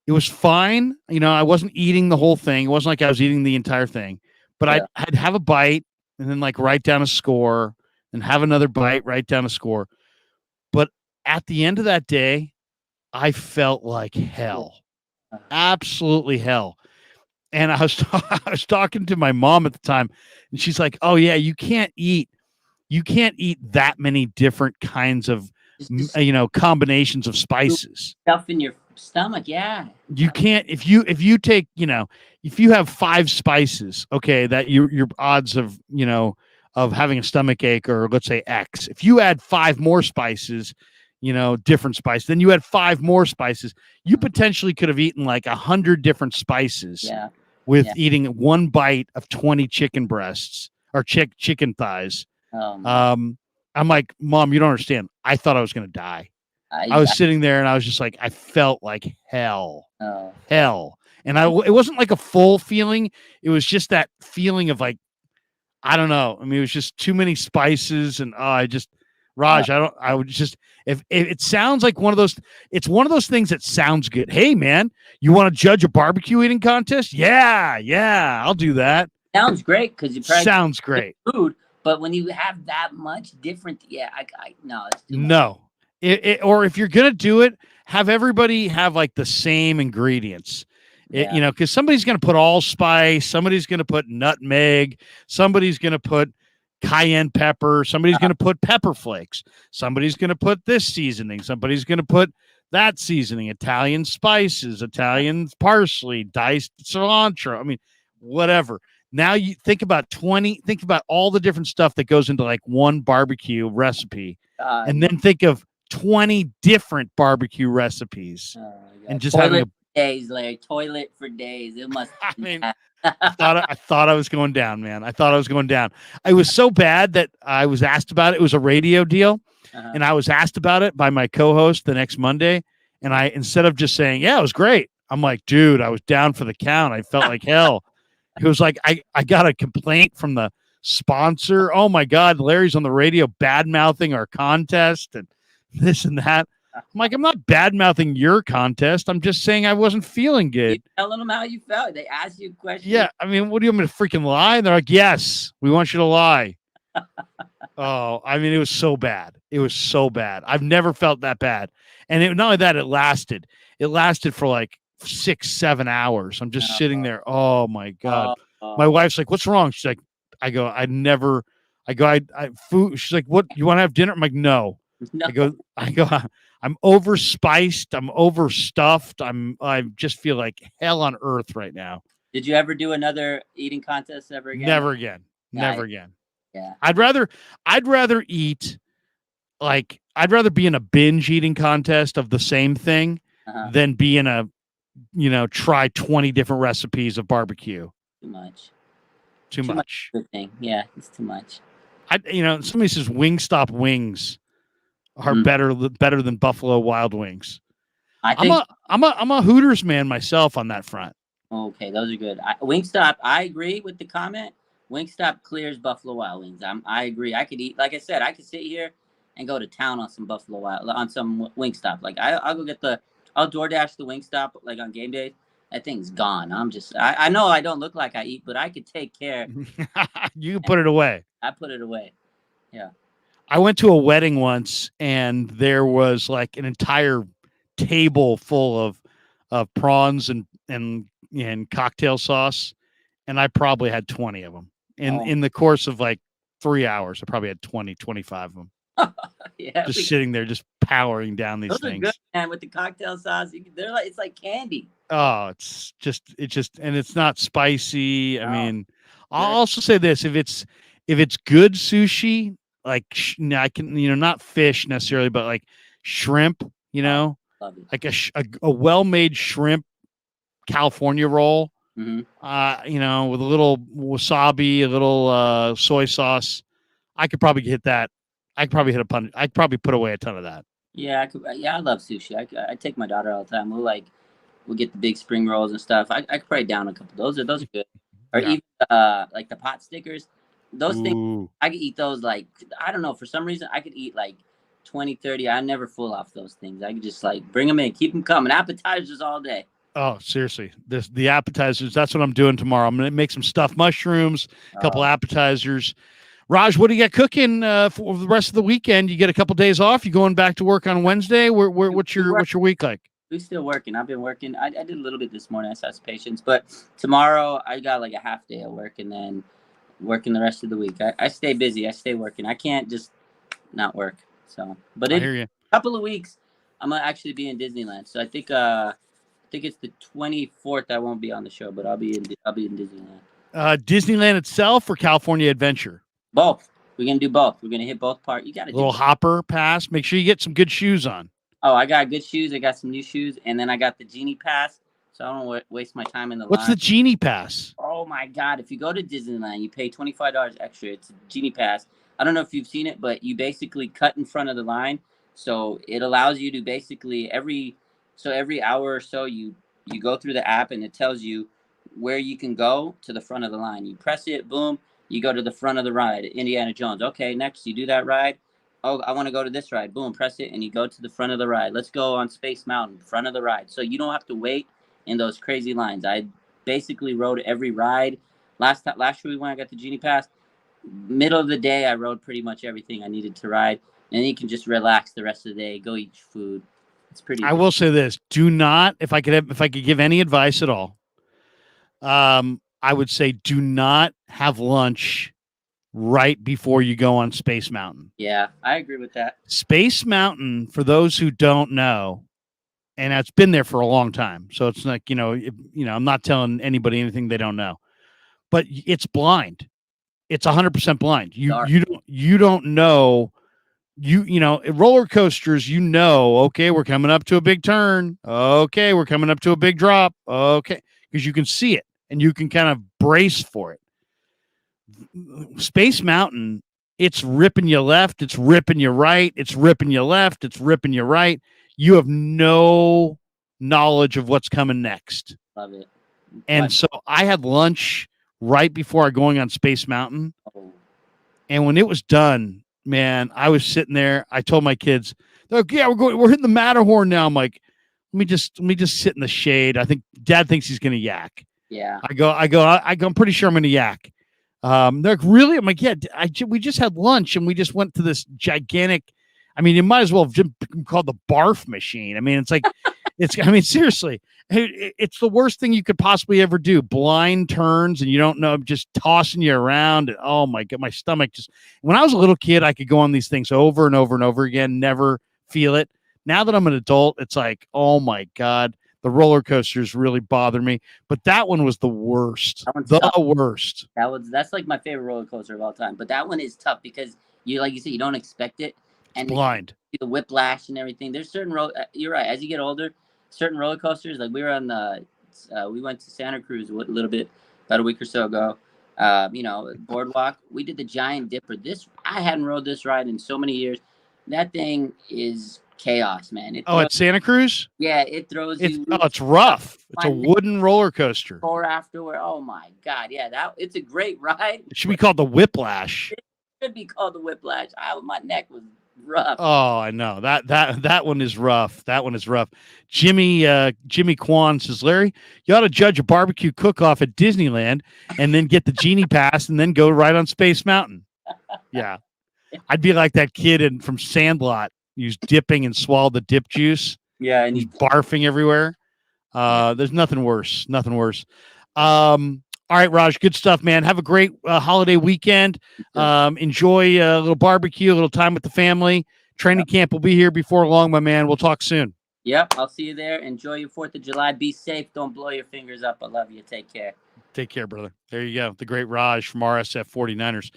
Speaker 1: it was fine. I wasn't eating the whole thing. It wasn't like I was eating the entire thing, but I'd have a bite and then write down a score and have another bite, write down a score. But at the end of that day, I felt like hell, absolutely hell. And I was talking to my mom at the time, and she's like, "Oh yeah, you can't eat that many different kinds of, combinations of spices.
Speaker 2: Stuff in your stomach, yeah.
Speaker 1: You can't if you take, if you have 5 spices, okay, that your odds of having a stomach ache or let's say X. If you add 5 more spices, different spices, then you add 5 more spices. You potentially could have eaten like 100 different spices."
Speaker 2: Yeah.
Speaker 1: with
Speaker 2: Yeah.
Speaker 1: eating one bite of 20 chicken breasts or chicken thighs.
Speaker 2: Oh, man.
Speaker 1: I'm like, Mom, you don't understand. I thought I was going to die. I was sitting there and I was just like, I felt like hell.
Speaker 2: Oh,
Speaker 1: Hell. And it wasn't like a full feeling. It was just that feeling of like, I don't know. I mean, it was just too many spices, and Raj, I would just, if it sounds like it's one of those things that sounds good. Hey, man, you want to judge a barbecue eating contest? Yeah, I'll do that.
Speaker 2: sounds great because you probably
Speaker 1: Sounds great.
Speaker 2: food, but when you have that much different, yeah, no, it's too much.
Speaker 1: No, or if you're gonna do it, have everybody have like the same ingredients.
Speaker 2: Yeah.
Speaker 1: Because somebody's gonna put allspice, somebody's gonna put nutmeg, somebody's gonna put cayenne pepper, somebody's gonna put pepper flakes, somebody's gonna put this seasoning, somebody's gonna put that seasoning, Italian spices, Italian parsley, diced cilantro. I mean, whatever. Now you think about all the different stuff that goes into like one barbecue recipe, and then think of 20 different barbecue recipes, and just having
Speaker 2: days, Larry. Toilet for days. It must.
Speaker 1: I mean, I thought I was going down, man. I thought I was going down. I was so bad that I was asked about it. It was a radio deal, and I was asked about it by my co-host the next Monday. And I, instead of just saying, "Yeah, it was great," I'm like, "Dude, I was down for the count. I felt like hell." It was like I got a complaint from the sponsor. Oh my God, Larry's on the radio bad mouthing our contest and this and that. I'm like, I'm not bad mouthing your contest. I'm just saying I wasn't feeling good.
Speaker 2: You telling them how you felt. They asked you a question.
Speaker 1: Yeah, I mean, what do you want me to freaking lie? They're like, yes, we want you to lie. Oh, I mean, it was so bad. It was so bad. I've never felt that bad. And not only that, it lasted. It lasted for like 6-7 hours. I'm just sitting there. Oh my God. My wife's like, what's wrong? She's like, I food. She's like, what, you want to have dinner? I'm like, no. I go, I'm overspiced. I'm overstuffed. I just feel like hell on earth right now.
Speaker 2: Did you ever do another eating contest ever again?
Speaker 1: Never again. Never again.
Speaker 2: Yeah.
Speaker 1: I'd rather eat, like, I'd rather be in a binge eating contest of the same thing than be in a, try 20 different recipes of barbecue.
Speaker 2: Too much.
Speaker 1: Too much.
Speaker 2: Good thing. Yeah, it's too much.
Speaker 1: Somebody says Wingstop wings are better than Buffalo Wild Wings. I'm a Hooters man myself on that front.
Speaker 2: Okay, those are good. Wingstop, I agree with the comment. Wingstop clears Buffalo Wild Wings. I agree. I could eat, like I said, I could sit here and go to town on some some Wingstop. Like I'll go I'll DoorDash the Wingstop like on game day. That thing's gone. I know I don't look like I eat, but I could take care.
Speaker 1: You can put it away.
Speaker 2: I put it away. Yeah.
Speaker 1: I went to a wedding once and there was like an entire table full of prawns and cocktail sauce. And I probably had 20 of them in the course of like 3 hours. I probably had 20, 25 of them.
Speaker 2: Yeah,
Speaker 1: just sitting there, just powering down these things.
Speaker 2: Are good, man, with the cocktail sauce, it's like candy.
Speaker 1: Oh, it's just, and it's not spicy. I mean, I'll also say this: if it's good sushi, like I can, not fish necessarily, but like shrimp, like a well-made shrimp California roll, with a little wasabi, a little soy sauce, I could probably hit that. I could probably I'd probably put away a ton of that.
Speaker 2: Yeah, I love sushi. I take my daughter all the time. We'll get the big spring rolls and stuff. I could probably down a couple. Those are good. Or even like the pot stickers. Those things, I could eat those like, I don't know, for some reason I could eat like 20, 30. I never full off those things. I could just like bring them in, keep them coming. Appetizers all day.
Speaker 1: Oh, seriously. The appetizers, that's what I'm doing tomorrow. I'm going to make some stuffed mushrooms, a couple appetizers. Raj, what do you got cooking for the rest of the weekend? You get a couple days off? You going back to work on Wednesday? What's your week like?
Speaker 2: We're still working. I've been working. I did a little bit this morning. I saw some patients, but tomorrow I got like a half day of work and then working the rest of the week. I stay busy. I stay working. I can't just not work. So, but in a couple of weeks, I'm gonna actually be in Disneyland. So I think it's the 24th. I won't be on the show, but I'll be in Disneyland.
Speaker 1: Disneyland itself or California Adventure?
Speaker 2: Both. We're gonna do both. We're gonna hit both parts. You got a
Speaker 1: little hopper pass. Make sure you get some good shoes on.
Speaker 2: Oh, I got good shoes. I got some new shoes, and then I got the Genie Pass. so I don't waste my time in the
Speaker 1: What's
Speaker 2: line.
Speaker 1: the Genie Pass?
Speaker 2: Oh my God! If you go to Disneyland, you pay $25 extra. It's a Genie Pass. I don't know if you've seen it, but you basically cut in front of the line, so it allows you to basically every hour or so you go through the app and it tells you where you can go to the front of the line. You press it, boom, you go to the front of the ride. Indiana Jones. Okay, next you do that ride. Oh, I want to go to this ride. Boom, press it, and you go to the front of the ride. Let's go on Space Mountain, front of the ride. So you don't have to wait in those crazy lines. I basically rode every ride. Last year we went, I got the Genie Pass. Middle of the day, I rode pretty much everything I needed to ride, and then you can just relax the rest of the day, go eat food. It's pretty.
Speaker 1: I will say this: do not, if I could give any advice at all, I would say do not have lunch right before you go on Space Mountain.
Speaker 2: Yeah, I agree with that.
Speaker 1: Space Mountain, for those who don't know, and it's been there for a long time, so it's like I'm not telling anybody anything they don't know, but it's blind. It's 100% blind. You don't know. Roller coasters, okay, we're coming up to a big turn. Okay, we're coming up to a big drop. Okay, because you can see it and you can kind of brace for it. Space Mountain, it's ripping you left, it's ripping you right, it's ripping you left, it's ripping you right. You have no knowledge of what's coming next.
Speaker 2: Love it.
Speaker 1: And so I had lunch right before going on Space Mountain.
Speaker 2: Oh.
Speaker 1: And when it was done, man, I was sitting there. I told my kids, they're like, yeah, we're hitting the Matterhorn now. I'm like, let me just sit in the shade. I think Dad thinks he's gonna yak.
Speaker 2: Yeah.
Speaker 1: I'm pretty sure I'm gonna yak. They're like, really? I'm like, yeah, we just had lunch and we just went to this gigantic, I mean, you might as well have been called the barf machine. I mean, it's like, seriously, it's the worst thing you could possibly ever do. Blind turns and you don't know, just tossing you around. And, oh my God, my stomach when I was a little kid, I could go on these things over and over and over again, never feel it. Now that I'm an adult, it's like, oh my God, the roller coasters really bother me. But that one was the worst. Worst.
Speaker 2: That's like my favorite roller coaster of all time. But that one is tough because like you said, you don't expect it. And
Speaker 1: blind.
Speaker 2: The whiplash and everything. There's certain you're right. As you get older, certain roller coasters, like we were on we went to Santa Cruz a little bit about a week or so ago. Boardwalk. We did the Giant Dipper. I hadn't rode this ride in so many years. That thing is chaos, man.
Speaker 1: At Santa Cruz?
Speaker 2: Yeah, it throws you.
Speaker 1: It's rough. It's a wooden roller coaster.
Speaker 2: Or afterward. Oh my God. Yeah, it's a great ride.
Speaker 1: It should be called the Whiplash.
Speaker 2: It should be called the Whiplash. My neck was rough.
Speaker 1: Oh, I know. That one is rough. That one is rough. Jimmy Kwan says, Larry, you ought to judge a barbecue cook-off at Disneyland and then get the Genie Pass and then go right on Space Mountain. Yeah. I'd be like that kid from Sandlot. He was dipping and swallowed the dip juice.
Speaker 2: Yeah, and
Speaker 1: he's barfing everywhere. There's nothing worse. Nothing worse. All right, Raj, good stuff, man. Have a great holiday weekend. Enjoy a little barbecue, a little time with the family. Training camp will be here before long, my man. We'll talk soon.
Speaker 2: Yep, I'll see you there. Enjoy your 4th of July. Be safe. Don't blow your fingers up. I love you. Take care.
Speaker 1: Take care, brother. There you go. The great Raj from RSF 49ers.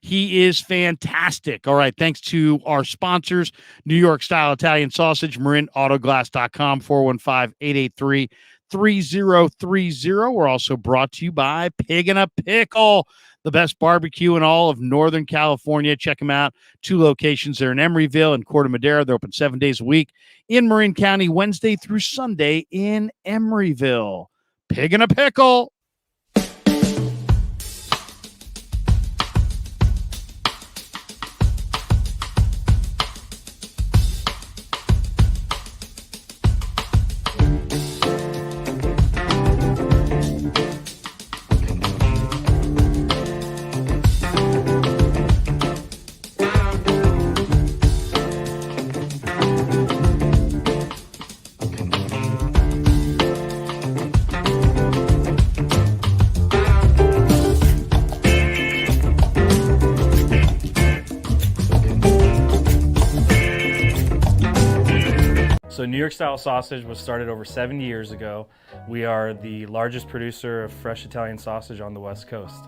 Speaker 1: He is fantastic. All right. Thanks to our sponsors, New York Style Italian Sausage, MarinAutoglass.com, 415-883-3030. We're also brought to you by Pig and a Pickle, the best barbecue in all of Northern California. Check them out. 2 locations there in Emeryville and Corte Madera. They're open 7 days a week in Marin County, Wednesday through Sunday in Emeryville. Pig and a Pickle.
Speaker 3: So New York Style Sausage was started over 70 years ago. We are the largest producer of fresh Italian sausage on the West Coast.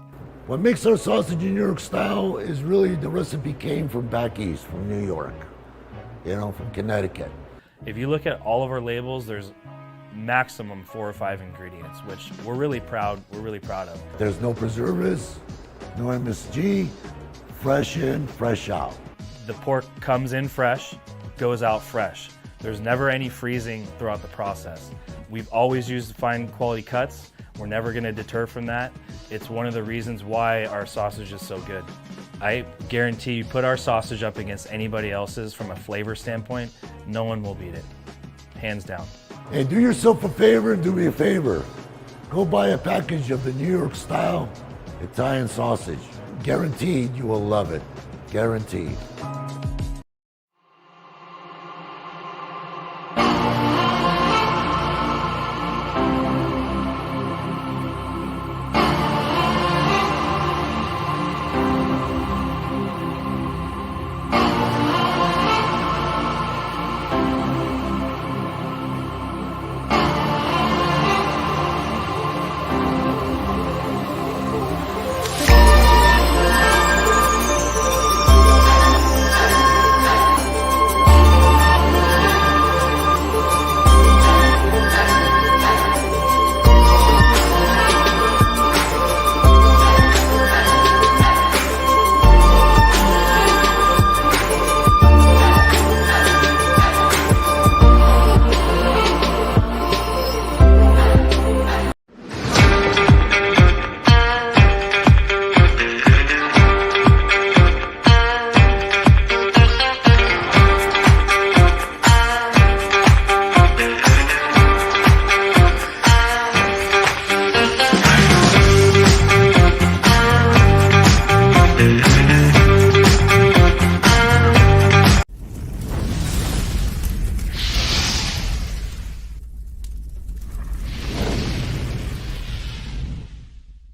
Speaker 4: What makes our sausage in New York style is really the recipe came from back east, from New York, from Connecticut.
Speaker 3: If you look at all of our labels, there's maximum 4 or 5 ingredients, which we're really proud of.
Speaker 4: There's no preservatives, no MSG, fresh in, fresh out.
Speaker 3: The pork comes in fresh, goes out fresh. There's never any freezing throughout the process. We've always used fine quality cuts. We're never going to deter from that. It's one of the reasons why our sausage is so good. I guarantee you put our sausage up against anybody else's from a flavor standpoint, no one will beat it, hands down.
Speaker 4: Hey, do yourself a favor and do me a favor. Go buy a package of the New York style Italian sausage. Guaranteed you will love it. Guaranteed.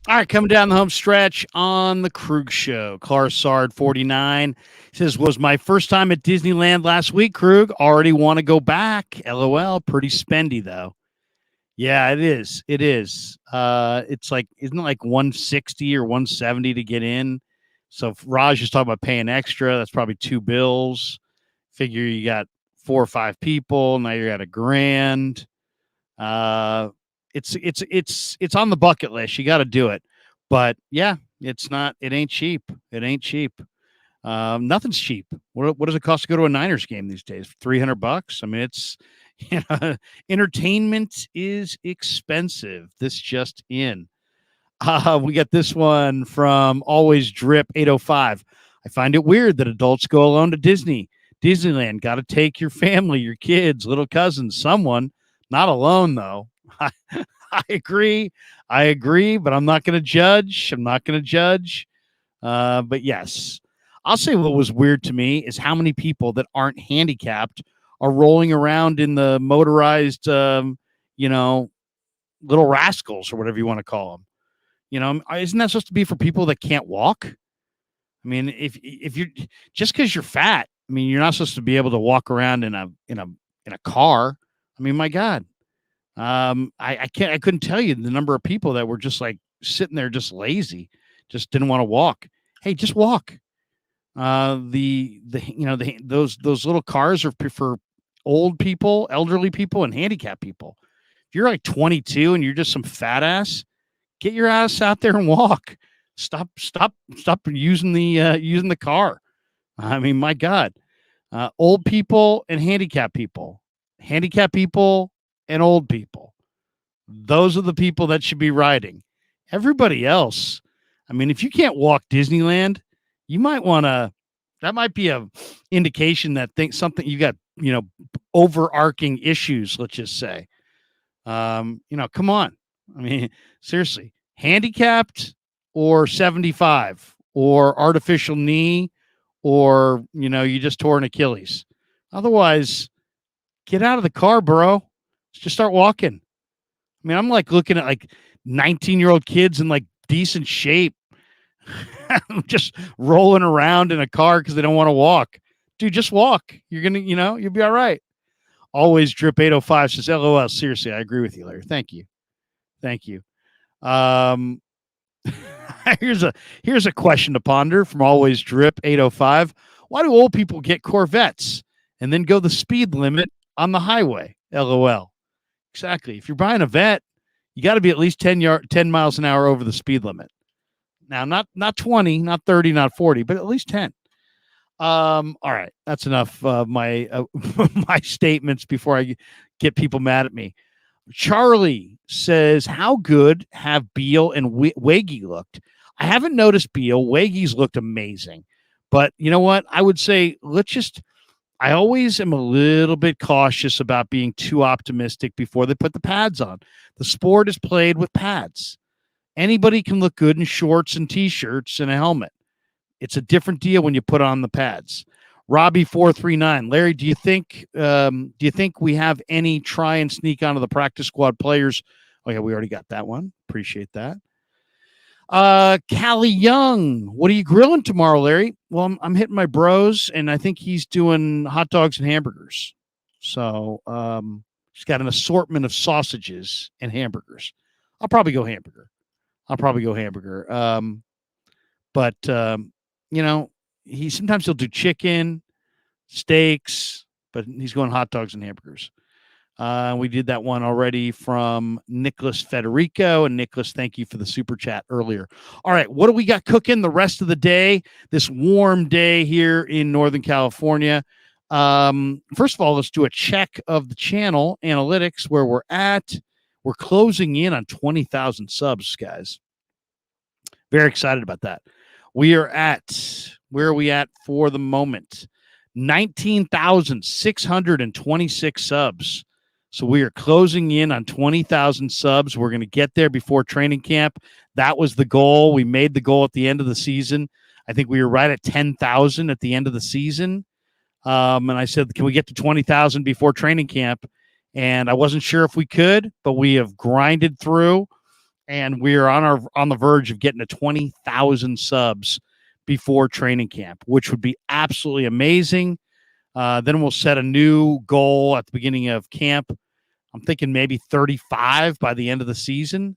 Speaker 1: All right, coming down the home stretch on the Krueg Show. Carsard 49 says, was my first time at Disneyland last week, Krueg. Already want to go back. LOL. Pretty spendy, though. Yeah, it is. It is. It's like, isn't it like 160 or 170 to get in? So if Raj is talking about paying extra, that's probably $2. Figure you got 4 or 5 people. Now you're at $1,000. It's on the bucket list. You got to do it. But yeah, it ain't cheap. It ain't cheap. Nothing's cheap. What does it cost to go to a Niners game these days? $300? I mean, it's, entertainment is expensive. This just in. We got this one from Always Drip 805. I find it weird that adults go alone to Disneyland. Got to take your family, your kids, little cousins, someone. Not alone, though. I agree, but I'm not going to judge. But yes, I'll say what was weird to me is how many people that aren't handicapped are rolling around in the motorized, little rascals or whatever you want to call them. Isn't that supposed to be for people that can't walk? I mean, if you're just because you're fat, I mean, you're not supposed to be able to walk around in a car. I mean, my God. I couldn't tell you the number of people that were just like sitting there, just lazy, just didn't want to walk. Hey, just walk. Those little cars are for old people, elderly people, and handicapped people. If you're like 22 and you're just some fat ass, get your ass out there and walk. Stop using the car. I mean, my God, old people and handicapped people and old people. Those are the people that should be riding. Everybody else, I mean, if you can't walk Disneyland, you might want to, that might be a indication that something you got, overarching issues, let's just say. Come on. I mean, seriously, handicapped or 75 or artificial knee or, you just tore an Achilles. Otherwise, get out of the car, bro. Just start walking. I mean, I'm like looking at like 19-year-old kids in like decent shape, just rolling around in a car because they don't want to walk. Dude, just walk. You're going to, you'll be all right. Always Drip 805 says, LOL. Seriously, I agree with you, Larry. Thank you. Here's a question to ponder from Always Drip 805. Why do old people get Corvettes and then go the speed limit on the highway? LOL. Exactly. If you're buying a vet, you got to be at least 10 miles an hour over the speed limit. Now, not 20, not 30, not 40, but at least 10. All right, that's enough of my my statements before I get people mad at me. Charlie says, "How good have Beal and Waggy looked?" I haven't noticed Beal. Waggy's looked amazing, but you know what? I would say I always am a little bit cautious about being too optimistic before they put the pads on. The sport is played with pads. Anybody can look good in shorts and t-shirts and a helmet. It's a different deal when you put on the pads. Robbie439, Larry, do you think we have any try and sneak onto the practice squad players? Oh yeah, we already got that one. Appreciate that. Callie Young, what are you grilling tomorrow, Larry? Well, I'm hitting my bros, and I think he's doing hot dogs and hamburgers. So he's got an assortment of sausages and hamburgers. I'll probably go hamburger. But you know, sometimes he'll do chicken, steaks, but he's going hot dogs and hamburgers. We did that one already from Nicholas Federico. And Nicholas, thank you for the super chat earlier. All right, what do we got cooking the rest of the day? This warm day here in Northern California. First of all, let's do a check of the channel analytics where we're at. We're closing in on 20,000 subs, guys. Very excited about that. Where are we at for the moment? 19,626 subs. So we are closing in on 20,000 subs. We're going to get there before training camp. That was the goal. We made the goal at the end of the season. I think we were right at 10,000 at the end of the season. And I said, can we get to 20,000 before training camp? And I wasn't sure if we could, but we have grinded through, and we are on the verge of getting to 20,000 subs before training camp, which would be absolutely amazing. Then we'll set a new goal at the beginning of camp. I'm thinking maybe 35 by the end of the season.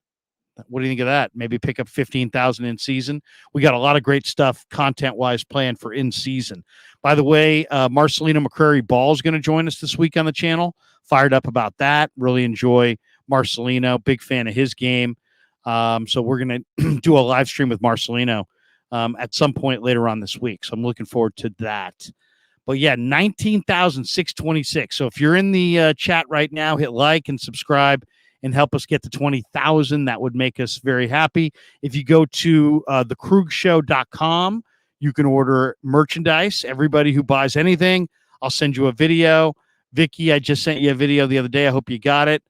Speaker 1: What do you think of that? Maybe pick up 15,000 in season. We got a lot of great stuff content-wise planned for in season. By the way, Marcelino McCrary Ball is going to join us this week on the channel. Fired up about that. Really enjoy Marcelino. Big fan of his game. So we're going to do a live stream with Marcelino at some point later on this week. So I'm looking forward to that. But yeah, 19,626. So if you're in the chat right now, hit like and subscribe and help us get to 20,000. That would make us very happy. If you go to thekruegshow.com, you can order merchandise. Everybody who buys anything, I'll send you a video. Vicky, I just sent you a video the other day. I hope you got it.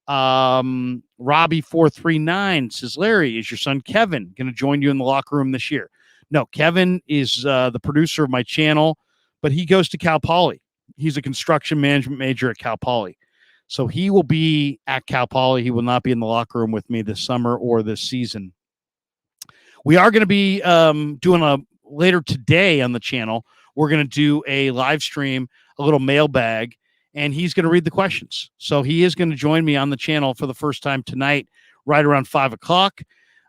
Speaker 1: Robbie439 says, Larry, is your son Kevin going to join you in the locker room this year? No, Kevin is the producer of my channel, but he goes to Cal Poly. He's a construction management major at Cal Poly. So he will be at Cal Poly. He will not be in the locker room with me this summer or this season. We are going to be doing later today on the channel. We're going to do a live stream, a little mailbag, and he's going to read the questions. So he is going to join me on the channel for the first time tonight, right around 5 o'clock.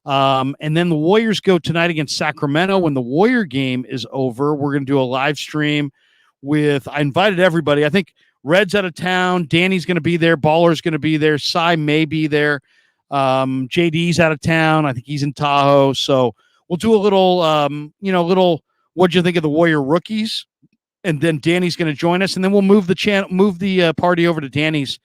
Speaker 1: And then the Warriors go tonight against Sacramento. When the Warrior game is over, we're going to do a live stream I invited everybody. I think Red's out of town. Danny's going to be there. Baller's going to be there. Cy may be there. JD's out of town. I think he's in Tahoe. So we'll do a little, what'd you think of the Warrior rookies? And then Danny's going to join us, and then we'll move the party over to Danny's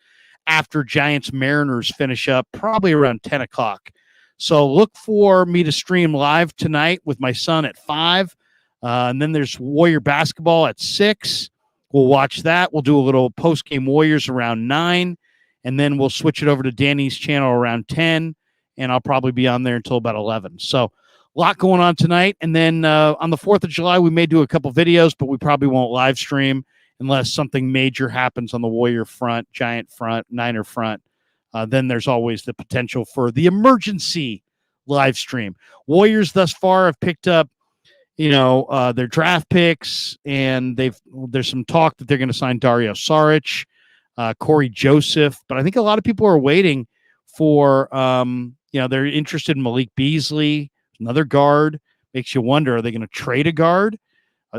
Speaker 1: after Giants Mariners finish up, probably around 10 o'clock. So look for me to stream live tonight with my son at 5. And then there's Warrior basketball at 6. We'll watch that. We'll do a little post-game Warriors around 9, and then we'll switch it over to Danny's channel around 10, and I'll probably be on there until about 11. So a lot going on tonight. And then on the 4th of July, we may do a couple videos, but we probably won't live stream unless something major happens on the Warrior front, Giant front, Niner front. Then there's always the potential for the emergency live stream. Warriors thus far have picked up, their draft picks, and there's some talk that they're going to sign Dario Saric, Corey Joseph, but I think a lot of people are waiting for, they're interested in Malik Beasley, another guard. Makes you wonder, are they going to trade a guard?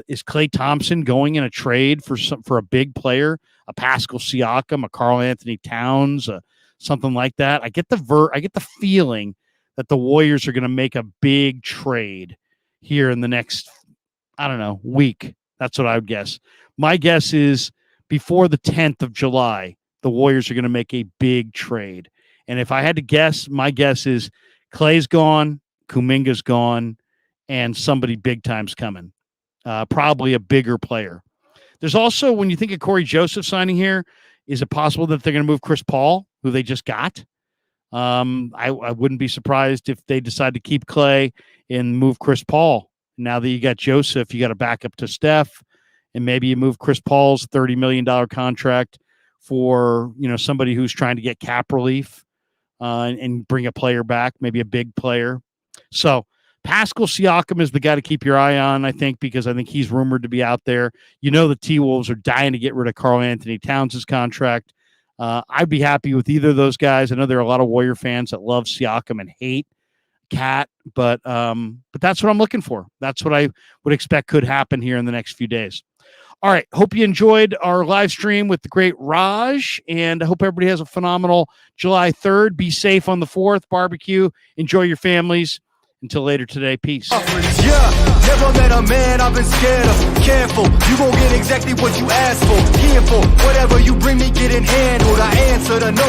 Speaker 1: Is Klay Thompson going in a trade for a big player, a Pascal Siakam, a Karl Anthony Towns, a something like that. I get the feeling that the Warriors are going to make a big trade here in the next, I don't know, week. That's what I would guess. My guess is before the 10th of July, the Warriors are going to make a big trade. And if I had to guess, my guess is Clay's gone, Kuminga's gone, and somebody big time's coming. Probably a bigger player. There's also, when you think of Corey Joseph signing here, is it possible that they're going to move Chris Paul, who they just got? I wouldn't be surprised if they decide to keep Clay and move Chris Paul. Now that you got Joseph, you got to back up to Steph, and maybe you move Chris Paul's $30 million contract for, somebody who's trying to get cap relief and bring a player back, maybe a big player. So Pascal Siakam is the guy to keep your eye on, I think, because I think he's rumored to be out there. The T-Wolves are dying to get rid of Karl Anthony Towns' contract. I'd be happy with either of those guys. I know there are a lot of Warrior fans that love Siakam and hate Cat, but that's what I'm looking for. That's what I would expect could happen here in the next few days. All right. Hope you enjoyed our live stream with the great Raj, and I hope everybody has a phenomenal July 3rd. Be safe on the 4th. Barbecue. Enjoy your families. Until later today. Peace.
Speaker 5: Yeah, never met a man I've been scared of. Careful, you gon' get exactly what you asked for. Here for whatever you bring me, getting handled. I answer the no.